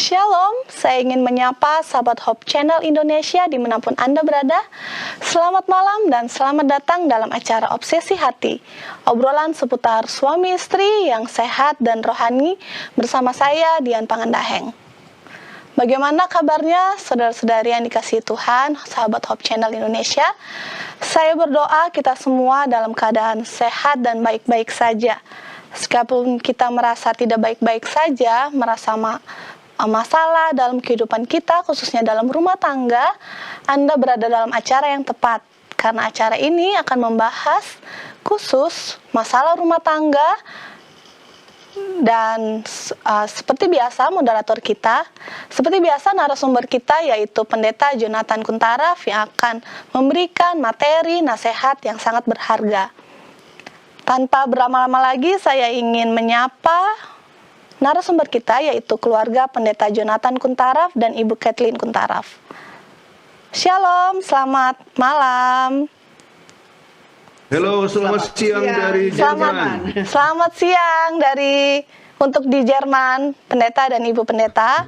Shalom, saya ingin menyapa sahabat Hope Channel Indonesia dimanapun Anda berada. Selamat malam dan selamat datang dalam acara Obsesi Hati, obrolan seputar suami istri yang sehat dan rohani bersama saya, Dian Pangandaheng. Bagaimana kabarnya saudara-saudari yang dikasihi Tuhan, sahabat Hope Channel Indonesia? Saya berdoa kita semua dalam keadaan sehat dan baik-baik saja. Sekalipun kita merasa tidak baik-baik saja, merasa masalah dalam kehidupan kita, khususnya dalam rumah tangga, Anda berada dalam acara yang tepat. Karena acara ini akan membahas khusus masalah rumah tangga. Dan seperti biasa moderator kita, seperti biasa narasumber kita yaitu Pendeta Jonathan Kuntaraf yang akan memberikan materi nasihat yang sangat berharga. Tanpa berlama-lama lagi, saya ingin menyapa narasumber kita yaitu keluarga Pendeta Jonathan Kuntaraf dan Ibu Kathleen Kuntaraf. Shalom, selamat malam. Halo, selamat siang dari Jerman. Selamat siang untuk di Jerman, Pendeta dan Ibu Pendeta.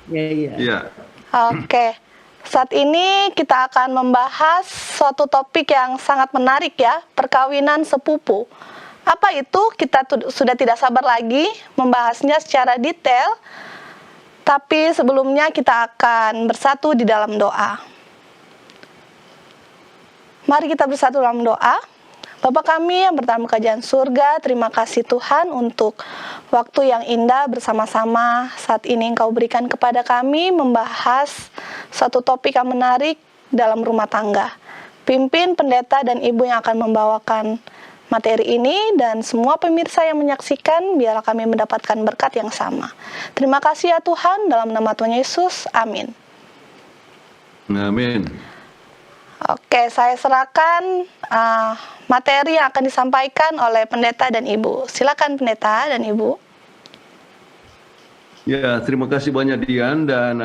Iya. Oke. Saat ini kita akan membahas suatu topik yang sangat menarik ya, perkawinan sepupu. Apa itu? Kita sudah tidak sabar lagi membahasnya secara detail. Tapi sebelumnya kita akan bersatu di dalam doa. Mari kita bersatu dalam doa. Bapa kami yang bertamu kerajaan surga, terima kasih Tuhan untuk waktu yang indah bersama-sama saat ini Engkau berikan kepada kami membahas suatu topik yang menarik dalam rumah tangga. Pimpin pendeta dan ibu yang akan membawakan materi ini dan semua pemirsa yang menyaksikan, biarlah kami mendapatkan berkat yang sama. Terima kasih ya Tuhan, dalam nama Tuhan Yesus, amin. Amin. Oke, saya serahkan materi yang akan disampaikan oleh pendeta dan ibu. Silakan pendeta dan ibu. Ya, terima kasih banyak Dian dan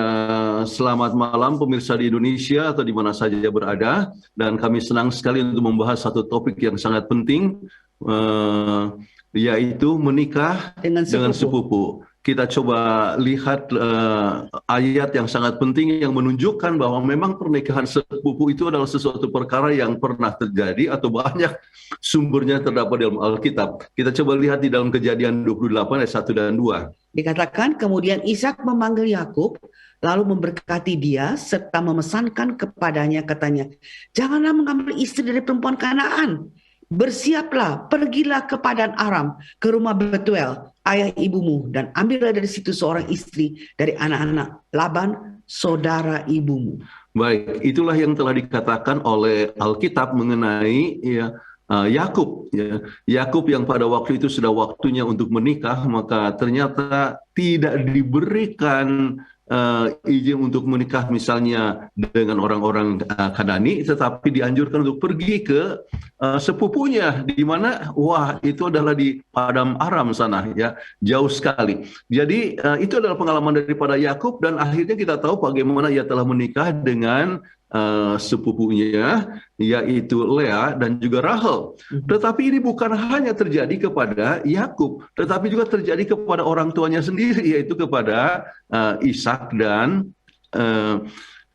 selamat malam pemirsa di Indonesia atau di mana saja berada. Dan kami senang sekali untuk membahas satu topik yang sangat penting, yaitu menikah dengan sepupu. Kita coba lihat ayat yang sangat penting yang menunjukkan bahwa memang pernikahan sepupu itu adalah sesuatu perkara yang pernah terjadi atau banyak sumbernya terdapat dalam Alkitab. Kita coba lihat di dalam Kejadian 28 ayat 1 dan 2. Dikatakan kemudian Ishak memanggil Yakub lalu memberkati dia serta memesankan kepadanya, katanya, janganlah mengambil istri dari perempuan Kanaan. Bersiaplah, pergilah ke padang Aram, ke rumah Betuel, ayah ibumu, dan ambillah dari situ seorang istri dari anak-anak Laban, saudara ibumu. Baik, itulah yang telah dikatakan oleh Alkitab mengenai Yakub. Yakub yang pada waktu itu sudah waktunya untuk menikah, maka ternyata tidak diberikan izin untuk menikah misalnya dengan orang-orang Kanani, tetapi dianjurkan untuk pergi ke sepupunya, di mana itu adalah di padang Aram sana, ya, jauh sekali. Jadi itu adalah pengalaman daripada Yakub dan akhirnya kita tahu bagaimana ia telah menikah dengan sepupunya, yaitu Lea dan juga Rahel. Tetapi ini bukan hanya terjadi kepada Yakub, tetapi juga terjadi kepada orang tuanya sendiri, yaitu kepada Ishak dan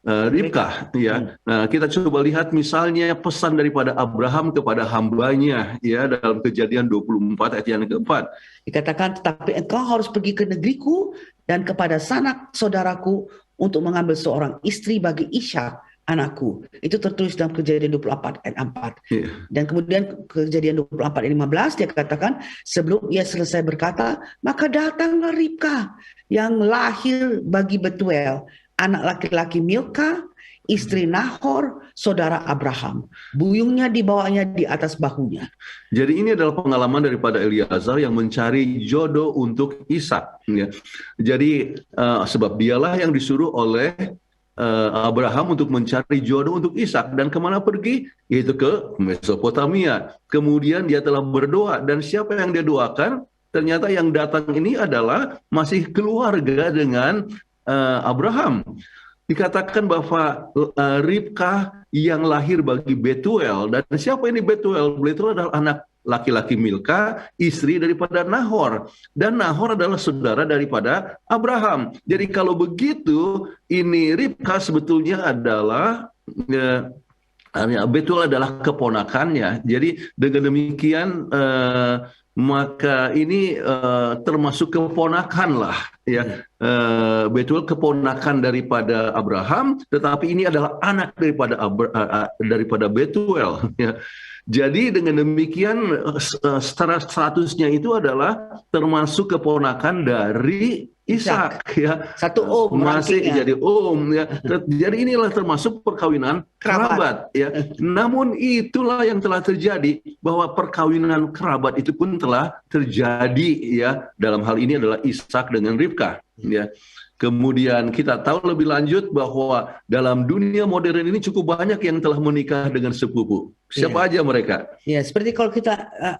Ribkah. Ya. Nah, kita coba lihat misalnya pesan daripada Abraham kepada hambanya, ya, dalam Kejadian 24 ayat yang keempat. Dikatakan, tetapi engkau harus pergi ke negeriku dan kepada sanak saudaraku untuk mengambil seorang istri bagi Ishak anakku. Itu tertulis dalam Kejadian 24 ayat 4. Dan kemudian Kejadian 24 ayat 15 dia katakan, sebelum ia selesai berkata, maka datanglah Ribkah yang lahir bagi Betuel, anak laki-laki Milka, istri Nahor, saudara Abraham. Buyungnya dibawanya di atas bahunya. Jadi ini adalah pengalaman daripada Eliazar yang mencari jodoh untuk Ishak. Ya. Jadi sebab dialah yang disuruh oleh Abraham untuk mencari jodoh untuk Ishak, dan kemana pergi? Yaitu ke Mesopotamia. Kemudian dia telah berdoa, dan siapa yang dia doakan? Ternyata yang datang ini adalah masih keluarga dengan Abraham. Dikatakan bahwa Ribkah yang lahir bagi Betuel, dan siapa ini Betuel? Betuel adalah anak laki-laki Milka, istri daripada Nahor. Dan Nahor adalah saudara daripada Abraham. Jadi kalau begitu, ini Ribka sebetulnya adalah Betul adalah keponakannya. Jadi dengan demikian maka ini termasuk keponakan lah, ya. Betul keponakan daripada Abraham, tetapi ini adalah anak daripada Betuel. Ya. Jadi dengan demikian secara statusnya itu adalah termasuk keponakan dari Ishak, ya. Satu masih rankingnya. jadi ya. Jadi inilah termasuk perkawinan kerabat, ya. Namun itulah yang telah terjadi, bahwa perkawinan kerabat itu pun telah terjadi, ya. Dalam hal ini adalah Ishak dengan Ribka, ya. Kemudian kita tahu lebih lanjut bahwa dalam dunia modern ini cukup banyak yang telah menikah dengan sepupu. Siapa aja mereka? Ya, seperti kalau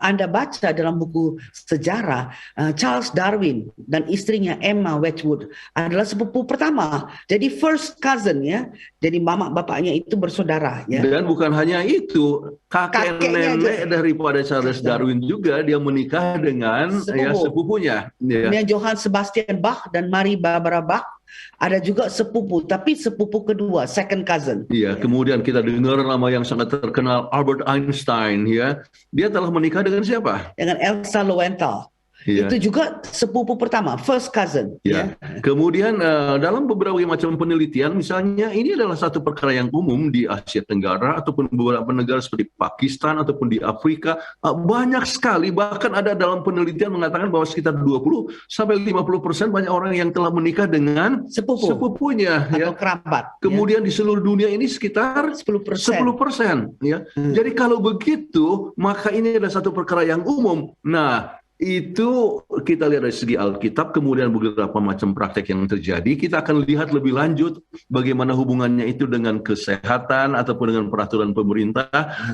Anda baca dalam buku sejarah, Charles Darwin dan istrinya Emma Wedgwood adalah sepupu pertama. Jadi first cousin, ya. Jadi mama bapaknya itu bersaudara, ya. Dan bukan hanya itu, kakek nenek daripada Charles Darwin juga dia menikah dengan sepupunya. Ya. Johann Sebastian Bach dan Marie Barbara Bach ada juga sepupu, tapi sepupu kedua, second cousin. Iya, kemudian kita dengar nama yang sangat terkenal, Albert Einstein, ya. Dia telah menikah dengan siapa? Dengan Elsa Lowenthal. Ya. Itu juga sepupu pertama, first cousin. Ya. Kemudian dalam beberapa macam penelitian, misalnya ini adalah satu perkara yang umum di Asia Tenggara ataupun beberapa negara seperti Pakistan ataupun di Afrika, banyak sekali, bahkan ada dalam penelitian mengatakan bahwa sekitar 20-50% banyak orang yang telah menikah dengan sepupunya, atau ya. kerabat. Kemudian di seluruh dunia ini sekitar 10%, ya. Jadi kalau begitu, maka ini adalah satu perkara yang umum. Nah, itu kita lihat dari segi Alkitab, kemudian beberapa macam praktek yang terjadi. Kita akan lihat lebih lanjut bagaimana hubungannya itu dengan kesehatan ataupun dengan peraturan pemerintah.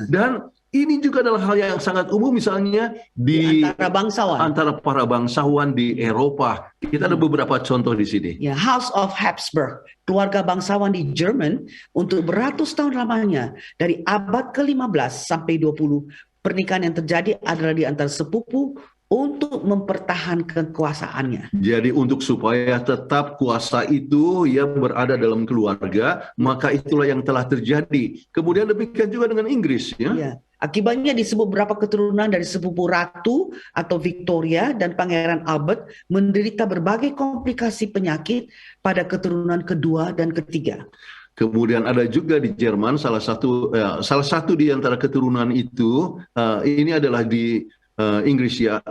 Dan ini juga adalah hal yang sangat umum, misalnya di antara para bangsawan di Eropa. Kita ada beberapa contoh di sini. Ya, House of Habsburg, keluarga bangsawan di Jerman untuk beratus tahun lamanya, dari abad ke-15 sampai 20. Pernikahan yang terjadi adalah di antara sepupu untuk mempertahankan kekuasaannya. Jadi untuk supaya tetap kuasa itu yang berada dalam keluarga, maka itulah yang telah terjadi. Kemudian demikian juga dengan Inggris, ya. Ya. Akibatnya disebut beberapa keturunan dari sepupu Ratu atau Victoria dan Pangeran Albert menderita berbagai komplikasi penyakit pada keturunan kedua dan ketiga. Kemudian ada juga di Jerman salah satu di antara keturunan itu, ini adalah di Inggris, ya.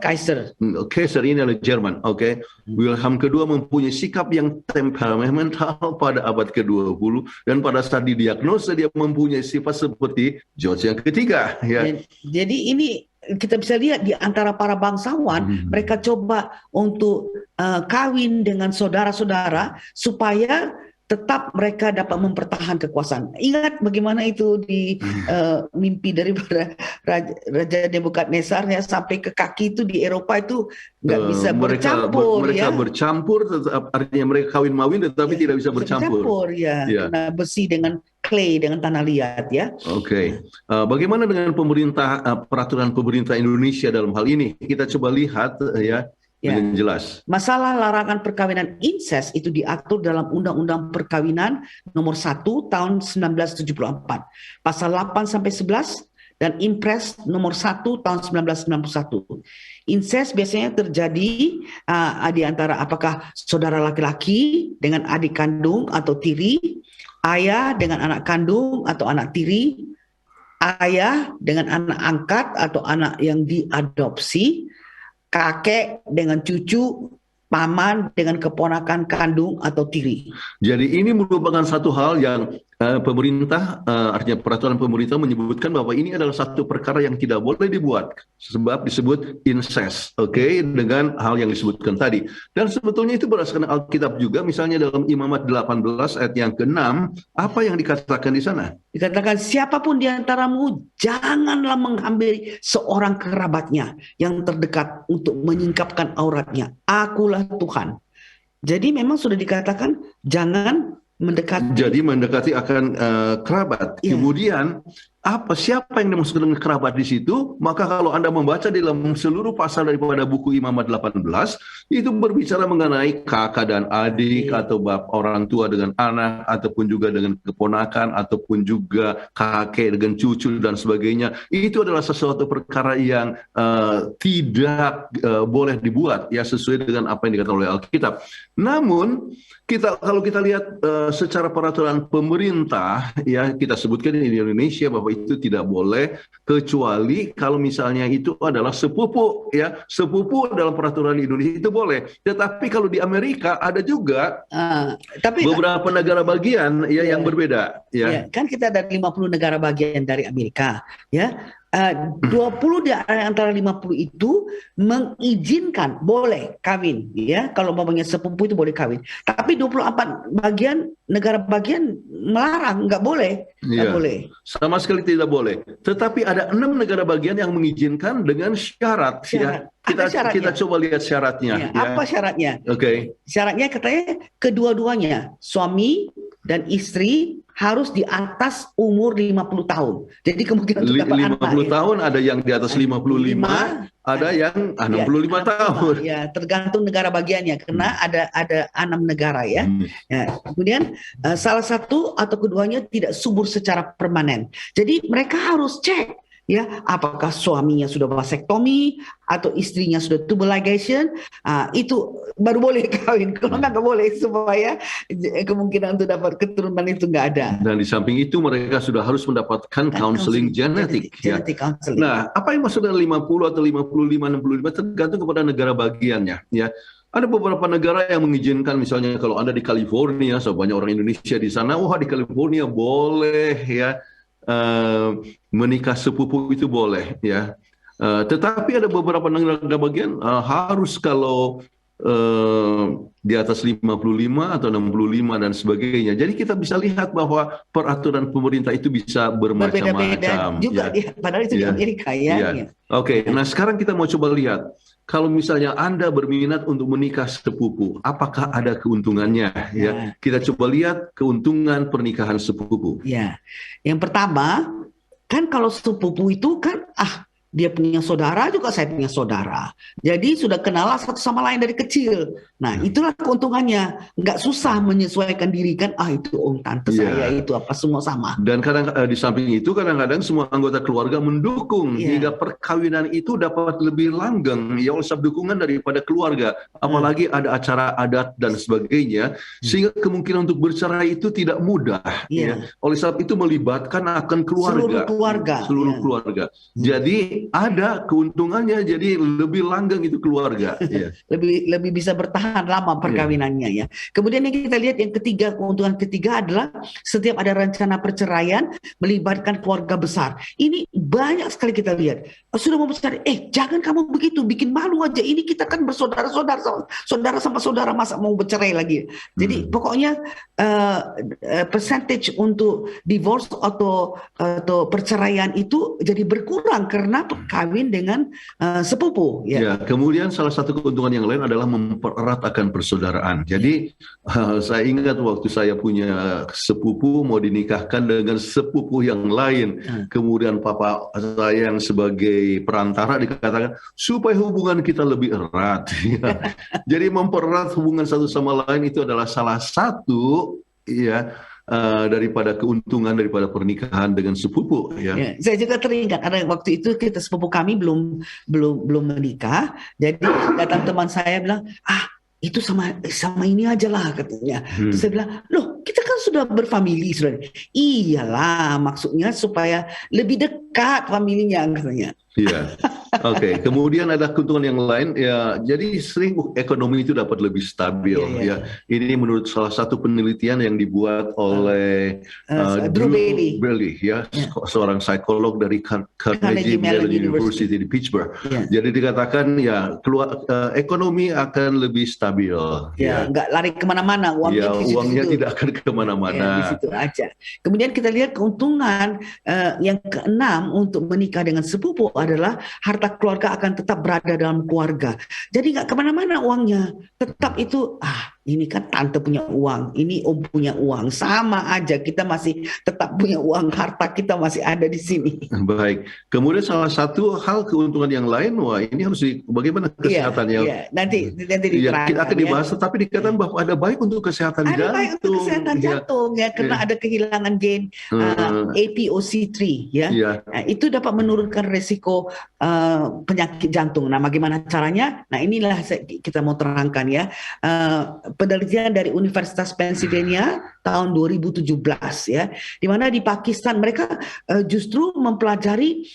Kaiser ini adalah Jerman, oke. Wilhelm kedua mempunyai sikap yang temperamental pada abad ke-20, dan pada saat didiagnosa dia mempunyai sifat seperti George yang ketiga, ya. Jadi ini kita bisa lihat di antara para bangsawan, mereka coba untuk kawin dengan saudara-saudara supaya tetap mereka dapat mempertahankan kekuasaan. Ingat bagaimana itu di mimpi daripada Raja Nebukadnezar, ya, sampai ke kaki itu di Eropa itu nggak bisa bercampur. Mereka bercampur, artinya mereka kawin-mawin tetapi tidak bisa bercampur. Kena besi dengan clay, dengan tanah liat, ya. Oke. Bagaimana dengan peraturan pemerintah Indonesia dalam hal ini? Kita coba lihat, ya. Dengan jelas. Masalah larangan perkawinan incest itu diatur dalam Undang-Undang Perkawinan Nomor 1 Tahun 1974, Pasal 8 sampai 11, dan Impres Nomor 1 Tahun 1991. Incest biasanya terjadi di antara apakah saudara laki-laki dengan adik kandung atau tiri, ayah dengan anak kandung atau anak tiri, ayah dengan anak angkat atau anak yang diadopsi, kakek dengan cucu, paman dengan keponakan kandung atau tiri. Jadi ini merupakan satu hal yang pemerintah, artinya peraturan pemerintah menyebutkan bahwa ini adalah satu perkara yang tidak boleh dibuat, sebab disebut incest, oke, dengan hal yang disebutkan tadi. Dan sebetulnya itu berdasarkan Alkitab juga, misalnya dalam Imamat 18 ayat yang ke-6, apa yang dikatakan di sana? Dikatakan, siapapun di antaramu janganlah mengambil seorang kerabatnya yang terdekat untuk menyingkapkan auratnya. Akulah Tuhan. Jadi memang sudah dikatakan jangan mendekati. Jadi mendekati akan kerabat. Kemudian siapa yang dimaksud dengan kerabat di situ? Maka kalau Anda membaca di dalam seluruh pasal daripada buku Imamat 18, itu berbicara mengenai kakak dan adik, atau orang tua dengan anak, ataupun juga dengan keponakan, ataupun juga kakek dengan cucu dan sebagainya. Itu adalah sesuatu perkara yang tidak boleh dibuat, ya, sesuai dengan apa yang dikatakan oleh Alkitab. Namun kalau kita lihat secara peraturan pemerintah, ya, kita sebutkan di Indonesia bahwa itu tidak boleh kecuali kalau misalnya itu adalah sepupu, ya, sepupu dalam peraturan Indonesia itu boleh. Tetapi kalau di Amerika ada juga beberapa negara bagian, ya, yang berbeda, ya. Kan kita ada 50 negara bagian dari Amerika, ya. 20 di antara 50 itu mengizinkan boleh kawin, ya, kalau umpamanya sepupu itu boleh kawin. Tapi 24 negara bagian melarang, nggak boleh, nggak boleh. Sama sekali tidak boleh. Tetapi ada 6 negara bagian yang mengizinkan dengan syarat. Ya. Kita coba lihat syaratnya. Ya. Apa syaratnya? Syaratnya katanya kedua-duanya, suami dan istri, harus di atas umur 50 tahun. Jadi kemungkinan untuk dapat 50 tahun, ada yang di atas 55, ada yang 65 tahun. Ya, tergantung negara bagiannya, karena ada 6 negara, ya. Kemudian salah satu atau keduanya tidak subur secara permanen. Jadi mereka harus cek, ya, apakah suaminya sudah vasektomi atau istrinya sudah tubal ligation, itu baru boleh kawin. Kalau nggak boleh, supaya kemungkinan untuk dapat keturunan itu nggak ada. Dan di samping itu mereka sudah harus mendapatkan counseling genetik. Counseling. Nah, apa yang maksud dengan 50 atau 55, 65 tergantung kepada negara bagiannya, ya. Ada beberapa negara yang mengizinkan, misalnya kalau Anda di California, banyak orang Indonesia di sana, di California boleh, ya, menikah sepupu itu boleh, ya. Tetapi ada beberapa negara bagian harus kalau di atas 55 atau 65 dan sebagainya. Jadi kita bisa lihat bahwa peraturan pemerintah itu bisa bermacam-macam. Juga, padahal itu di Amerika, ya. Oke, nah sekarang kita mau coba lihat. Kalau misalnya Anda berminat untuk menikah sepupu, apakah ada keuntungannya? Ya, kita coba lihat keuntungan pernikahan sepupu. Ya, yang pertama kan kalau sepupu itu kan dia punya saudara juga, saya punya saudara. Jadi sudah kenal satu sama lain dari kecil. Nah, itulah keuntungannya. Nggak susah menyesuaikan diri kan. Itu tante saya, itu apa, semua sama. Dan kadang di samping itu kadang-kadang semua anggota keluarga mendukung hingga perkawinan itu dapat lebih langgeng, ya, oleh sebab dukungan daripada keluarga. Apalagi ada acara adat dan sebagainya, sehingga kemungkinan untuk bercerai itu tidak mudah. Ya. Oleh sebab itu melibatkan akan keluarga. Seluruh keluarga. Jadi ada keuntungannya, jadi lebih langgeng itu keluarga. lebih bisa bertahan lama perkawinannya, ya. Kemudian yang kita lihat yang ketiga, keuntungan ketiga adalah setiap ada rencana perceraian melibatkan keluarga besar. Ini banyak sekali kita lihat. Sudah mau bercerai, jangan kamu begitu, bikin malu aja. Ini kita kan bersaudara-saudara, saudara sama saudara, masa mau bercerai lagi. Jadi pokoknya percentage untuk divorce atau perceraian itu jadi berkurang karena kawin dengan sepupu. Ya. Kemudian salah satu keuntungan yang lain adalah mempererat akan persaudaraan. Jadi saya ingat waktu saya punya sepupu mau dinikahkan dengan sepupu yang lain. Kemudian papa saya yang sebagai perantara dikatakan supaya hubungan kita lebih erat. Jadi mempererat hubungan satu sama lain itu adalah salah satu, ya, daripada keuntungan daripada pernikahan dengan sepupu, ya. Saya juga teringat ada waktu itu kita sepupu kami belum menikah, jadi datang teman saya bilang, itu sama ini aja lah, katanya. Terus saya bilang, loh, kita kan sudah berfamili, sudah. Iyalah, maksudnya supaya lebih dekat familinya, katanya. Iya. Oke. Kemudian ada keuntungan yang lain, ya. Jadi sering ekonomi itu dapat lebih stabil, ya. Ini menurut salah satu penelitian yang dibuat oleh Drew Bailey, ya, seorang psikolog dari Carnegie Mellon University di Pittsburgh. Jadi dikatakan, ya, ekonomi akan lebih stabil. Nggak lari kemana-mana, uangnya tidak akan kemana-mana. Di situ aja. Kemudian kita lihat keuntungan yang keenam untuk menikah dengan sepupu adalah harta keluarga akan tetap berada dalam keluarga. Jadi nggak kemana-mana uangnya, tetap itu ini kan tante punya uang, ini om punya uang, sama aja kita masih tetap punya uang, harta kita masih ada di sini. Baik. Kemudian salah satu hal keuntungan yang lain, wah ini harus bagaimana kesehatannya? Iya, nanti Iya, diterangkan kita akan ya. dibahas, tapi dikatakan bahwa ada baik untuk kesehatan Ada jantung. baik untuk kesehatan Ya. jantung ya, karena ada kehilangan gen APOC3 ya. Iya. Nah, itu dapat menurunkan resiko penyakit jantung. Nah, bagaimana caranya? Nah, inilah kita mau terangkan ya. Penelitian dari Universitas Pennsylvania tahun 2017 ya, di mana di Pakistan mereka justru mempelajari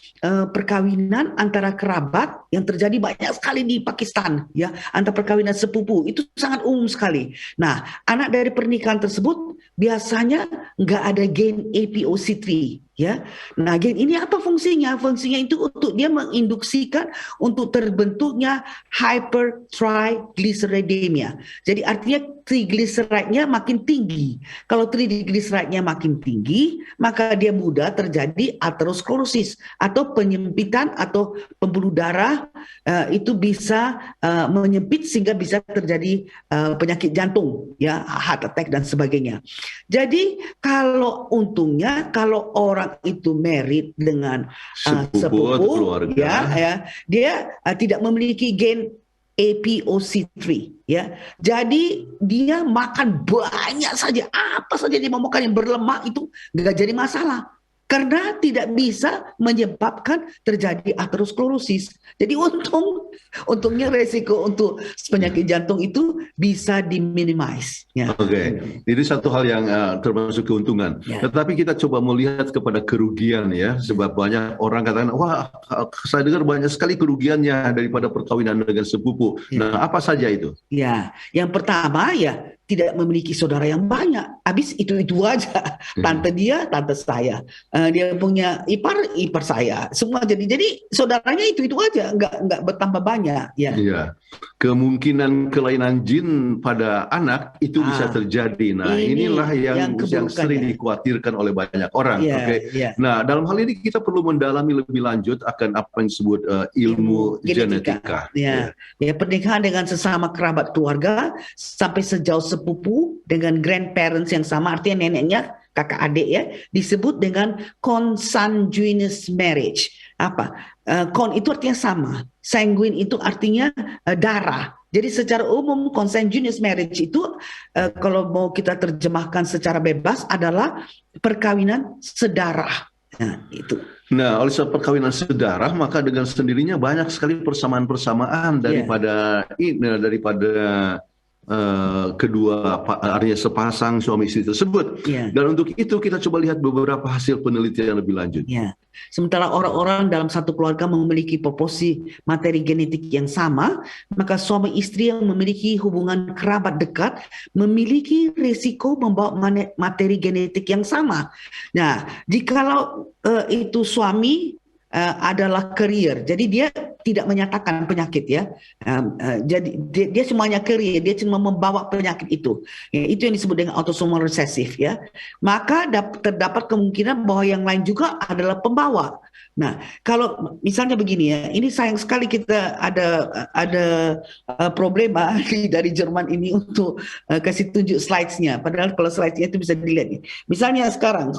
perkawinan antara kerabat yang terjadi banyak sekali di Pakistan ya, antara perkawinan sepupu itu sangat umum sekali. Nah, anak dari pernikahan tersebut biasanya nggak ada gen APOC3 ya. Nah, gen ini apa fungsinya? Fungsinya itu untuk dia menginduksikan untuk terbentuknya hypertriglyceridemia. Jadi artinya triglyceride-nya makin tinggi. Kalau triglyceride-nya makin tinggi, maka dia mudah terjadi aterosklerosis atau penyempitan atau pembuluh darah itu bisa menyempit sehingga bisa terjadi penyakit jantung, ya, heart attack dan sebagainya. Jadi kalau untungnya kalau orang itu married dengan Sepupu atau keluarga. ya, dia tidak memiliki gen APOC3 ya. Jadi dia makan banyak saja, apa saja dia mau makan yang berlemak itu nggak jadi masalah. Karena tidak bisa menyebabkan terjadi aterosklerosis. Jadi untungnya resiko untuk penyakit jantung itu bisa diminimize. Ya. Oke, ini satu hal yang termasuk keuntungan. Ya. Tetapi kita coba melihat kepada kerugian ya, sebab banyak orang katakan, wah saya dengar banyak sekali kerugiannya daripada perkawinan dengan sepupu. Ya. Nah, apa saja itu? Ya, yang pertama ya tidak memiliki saudara yang banyak. Habis itu aja. Tante dia, tante saya. Dia punya ipar saya. Semua jadi saudaranya itu aja, nggak bertambah banyak. Ya. Iya. Kemungkinan kelainan jin pada anak itu bisa terjadi. Nah, inilah yang sering dikhawatirkan oleh banyak orang. Ya, Oke. ya. Nah, dalam hal ini kita perlu mendalami lebih lanjut akan apa yang disebut ilmu genetika. Ya. Ya, pernikahan dengan sesama kerabat keluarga sampai sejauh sepupu dengan grandparents yang sama, artinya neneknya kakak adik ya, disebut dengan consanguineous marriage. Apa? Con itu artinya sama, sanguine itu artinya darah. Jadi secara umum consanguineous marriage itu kalau mau kita terjemahkan secara bebas adalah perkawinan sedarah. Nah, itu. Nah, oleh sebab perkawinan sedarah, maka dengan sendirinya banyak sekali persamaan-persamaan daripada kedua, artinya sepasang suami istri tersebut. Dan untuk itu kita coba lihat beberapa hasil penelitian lebih lanjut. Sementara orang-orang dalam satu keluarga memiliki proporsi materi genetik yang sama, maka suami istri yang memiliki hubungan kerabat dekat memiliki risiko membawa materi genetik yang sama. Nah, jikalau itu suami adalah carrier, jadi dia tidak menyatakan penyakit ya. Jadi dia semuanya carrier, dia cuma membawa penyakit itu. Ya, itu yang disebut dengan autosomal recessive ya. Maka terdapat kemungkinan bahwa yang lain juga adalah pembawa. Nah, kalau misalnya begini ya, ini sayang sekali kita ada problema dari Jerman ini untuk kasih tunjuk slides-nya. Padahal kalau slides-nya itu bisa dilihat nih. Misalnya sekarang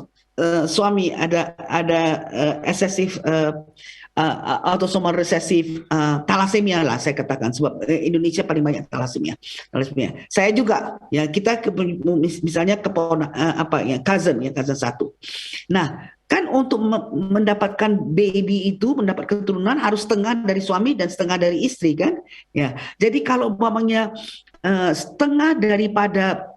suami ada excessive autosomal recessive thalassemia lah saya katakan, sebab Indonesia paling banyak thalassemia. Saya juga ya, kita misalnya cousin satu. Nah, kan untuk mendapatkan baby itu, mendapat keturunan harus setengah dari suami dan setengah dari istri kan ya. Jadi kalau umpamanya setengah daripada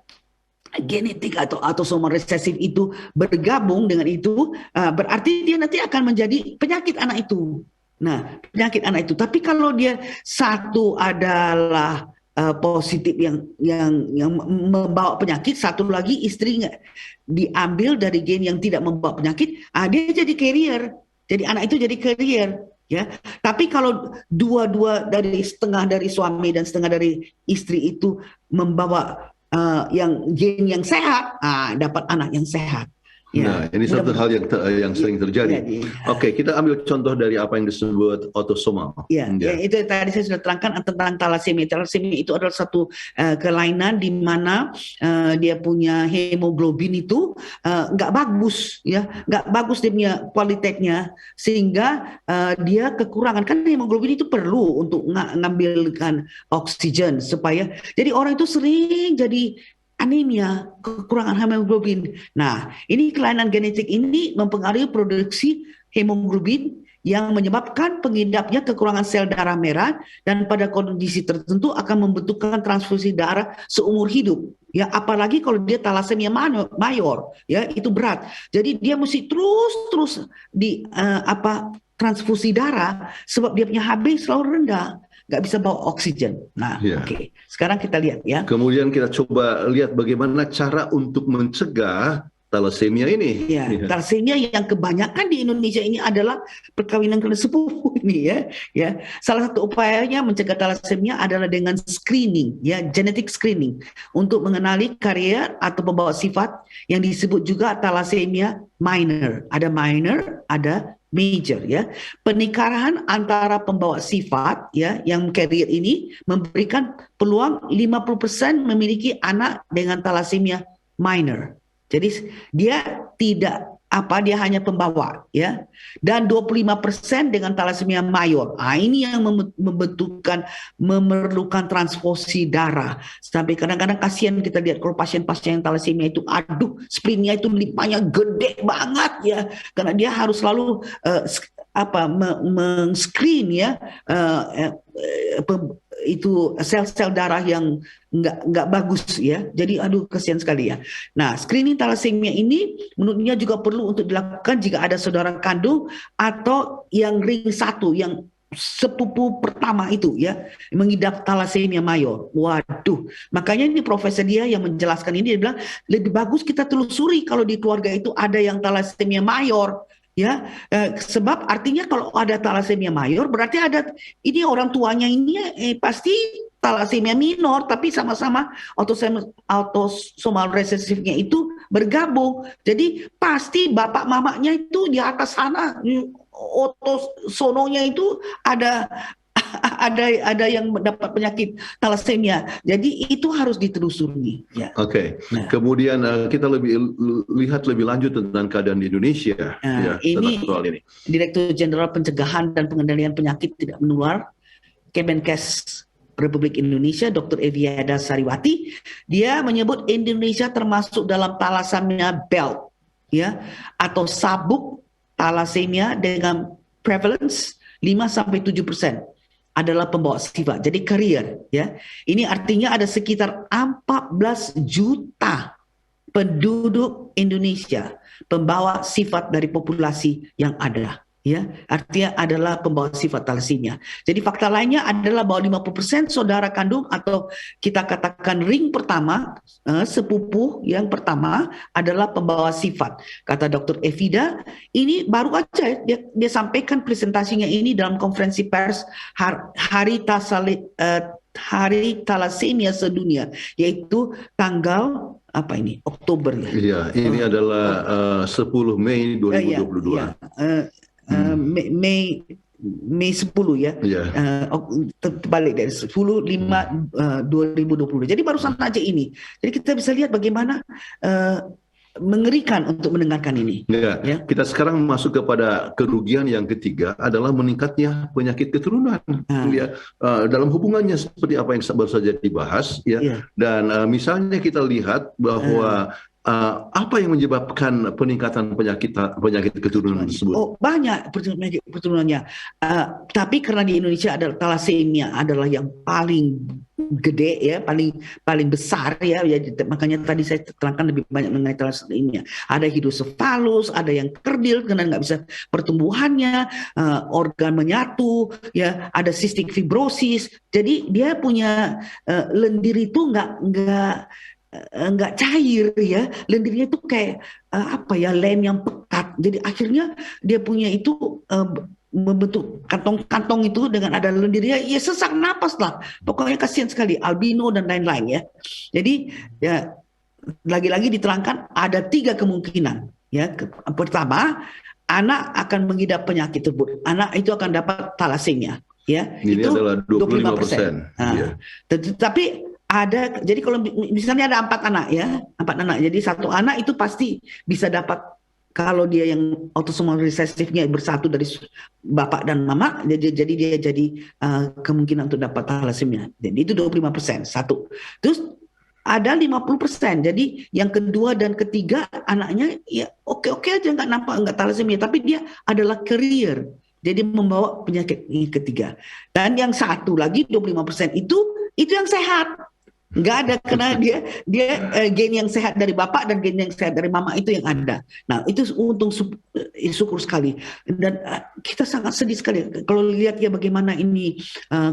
genetik atau autosomal resesif itu bergabung dengan itu, berarti dia nanti akan menjadi penyakit anak itu. Nah, penyakit anak itu. Tapi kalau dia satu adalah positif yang membawa penyakit, satu lagi istrinya diambil dari gen yang tidak membawa penyakit, dia jadi carrier. Jadi anak itu jadi carrier. Ya, tapi kalau dua-dua dari setengah dari suami dan setengah dari istri itu membawa yang gen yang sehat, dapat anak yang sehat. Nah, ini satu hal yang sering terjadi. Oke, kita ambil contoh dari apa yang disebut autosomal. Ya, itu tadi saya sudah terangkan tentang talasemia. Talasemia itu adalah satu kelainan di mana dia punya hemoglobin itu nggak bagus, ya, nggak bagus dia punya kualitasnya, sehingga dia kekurangan. Kan hemoglobin itu perlu untuk ngambilkan oksigen supaya. Jadi orang itu sering jadi anemia, kekurangan hemoglobin. Nah, ini kelainan genetik ini mempengaruhi produksi hemoglobin yang menyebabkan pengidapnya kekurangan sel darah merah dan pada kondisi tertentu akan membutuhkan transfusi darah seumur hidup. Ya, apalagi kalau dia talasemia mayor, ya itu berat. Jadi dia mesti terus di transfusi darah sebab dia punya HB selalu rendah. Nggak bisa bawa oksigen. Nah, Oke. Sekarang kita lihat ya. Kemudian kita coba lihat bagaimana cara untuk mencegah talasemia ini. Ya, talasemia yang kebanyakan di Indonesia ini adalah perkawinan karena sepupu ini ya. Ya, salah satu upayanya mencegah talasemia adalah dengan screening, ya, genetic screening untuk mengenali karier atau pembawa sifat yang disebut juga talasemia minor. Ada minor, ada major, ya. Pernikahan antara pembawa sifat, ya, yang carrier ini memberikan peluang 50% memiliki anak dengan talasemia minor. Jadi dia dia hanya pembawa, ya. Dan 25% dengan talasemia mayor. Ini yang memerlukan transfusi darah. Sampai kadang-kadang kasihan kita lihat kalau pasien-pasien yang talasemia itu, splinnya itu lipanya gede banget, ya. Karena dia harus selalu men-screen, ya, itu sel-sel darah yang nggak bagus, ya. Jadi kasihan sekali, ya. Nah, screening talasemia ini menurutnya juga perlu untuk dilakukan jika ada saudara kandung atau yang ring 1, yang sepupu pertama itu, ya, mengidap talasemia mayor. Waduh, makanya ini profesor dia yang menjelaskan ini, dia bilang lebih bagus kita telusuri kalau di keluarga itu ada yang talasemia mayor. Ya, sebab artinya kalau ada talasemia mayor berarti ada ini orang tuanya ini pasti talasemia minor, tapi sama-sama autosomal resesifnya itu bergabung. Jadi pasti bapak mamanya itu di atas sana, autosononya itu ada yang mendapat penyakit talasemia. Jadi itu harus ditelusuri. Ya. Oke. Kemudian kita lihat lebih lanjut tentang keadaan di Indonesia. Ini Direktur Jenderal Pencegahan dan Pengendalian Penyakit Tidak Menular Kemenkes Republik Indonesia, Dr. Eviada Sariwati, dia menyebut Indonesia termasuk dalam thalassemia belt, ya, atau sabuk thalassemia dengan prevalence 5-7% adalah pembawa sifat. Jadi carrier, ya. Ini artinya ada sekitar 14 juta penduduk Indonesia pembawa sifat dari populasi yang ada. Ya, artinya adalah pembawa sifat talasemia. Jadi fakta lainnya adalah bahwa 50% saudara kandung atau kita katakan ring pertama, sepupu yang pertama adalah pembawa sifat. Kata Dr. Evida, ini baru aja dia sampaikan presentasinya ini dalam konferensi pers Hari Talasemia Sedunia, yaitu tanggal Oktober, ya. Iya, ini adalah 10 Mei 2022. Mei 10, ya. Terbalik dari 10/5/2020. Jadi barusan aja ini. Jadi kita bisa lihat bagaimana mengerikan untuk mendengarkan ini. Ya. Kita sekarang masuk kepada kerugian yang ketiga adalah meningkatnya penyakit keturunan. Ya, dalam hubungannya seperti apa yang baru saja dibahas, ya. Dan misalnya kita lihat bahwa apa yang menyebabkan peningkatan penyakit keturunan tersebut? Banyak penyakit keturunannya. Tapi karena di Indonesia adalah talasemia adalah yang paling gede, ya, paling besar, ya. Makanya tadi saya terangkan lebih banyak mengenai talasemia. Ada hidrosefalus, ada yang kerdil karena nggak bisa pertumbuhannya, organ menyatu, ya. Ada cystic fibrosis. Jadi dia punya lendir itu nggak cair, ya. Lendirnya itu kayak lem yang pekat. Jadi akhirnya dia punya itu membentuk kantong-kantong itu dengan ada lendirnya, ya, sesak napas lah. Pokoknya kasihan sekali, albino dan lain-lain, ya. Jadi ya, lagi-lagi diterangkan ada 3 kemungkinan. Ya, pertama, anak akan mengidap penyakit tersebut. Anak itu akan dapat talasemia. Ya, Ini itu adalah 25%. Iya. Tapi ada, jadi kalau misalnya ada 4 anak ya, 4 anak. Jadi satu anak itu pasti bisa dapat, kalau dia yang autosomal resesifnya bersatu dari bapak dan mama, jadi dia jadi kemungkinan untuk dapat talasemia. Jadi itu 25%, satu. Terus ada 50%. Jadi yang kedua dan ketiga anaknya ya oke aja, nggak nampak, nggak talasemia, tapi dia adalah carrier. Jadi membawa penyakit yang ketiga. Dan yang satu lagi 25% itu yang sehat. Nggak ada, karena dia gen yang sehat dari bapak dan gen yang sehat dari mama itu yang ada. Nah, itu untung syukur sekali. Dan kita sangat sedih sekali kalau lihat ya bagaimana ini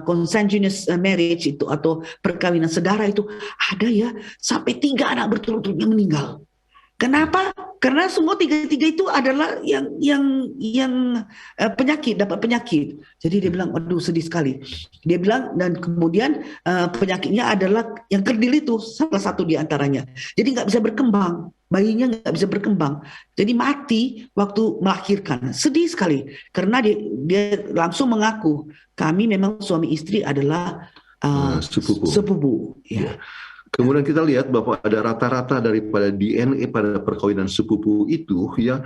consanguineous marriage itu atau perkawinan sedara itu ada ya sampai 3 anak berturut-turutnya meninggal. Kenapa? Karena semua tiga itu adalah yang penyakit, dapat penyakit. Jadi dia bilang, aduh sedih sekali. Dia bilang, dan kemudian penyakitnya adalah yang kerdil itu salah satu di antaranya. Jadi nggak bisa berkembang, bayinya nggak bisa berkembang. Jadi mati waktu melahirkan. Sedih sekali karena dia langsung mengaku, kami memang suami istri adalah sepupu. Ya. Kemudian kita lihat bahwa ada rata-rata daripada DNA pada perkawinan sepupu itu ya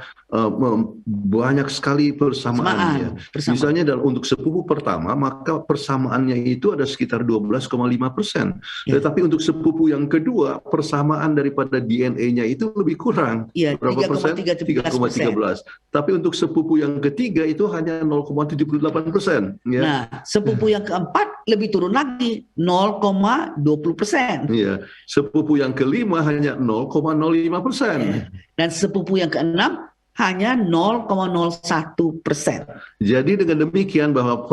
banyak sekali persamaannya. Misalnya untuk sepupu pertama, maka persamaannya itu ada sekitar 12,5%. Tetapi untuk sepupu yang kedua, persamaan daripada DNA-nya itu lebih kurang. Berapa persen? 3,13. Tapi untuk sepupu yang ketiga itu hanya 0,78%. Ya. Nah, sepupu yang keempat lebih turun lagi, 0,20%. Iya. Sepupu yang kelima hanya 0,05%. Dan sepupu yang keenam hanya 0,01%. Jadi dengan demikian bahwa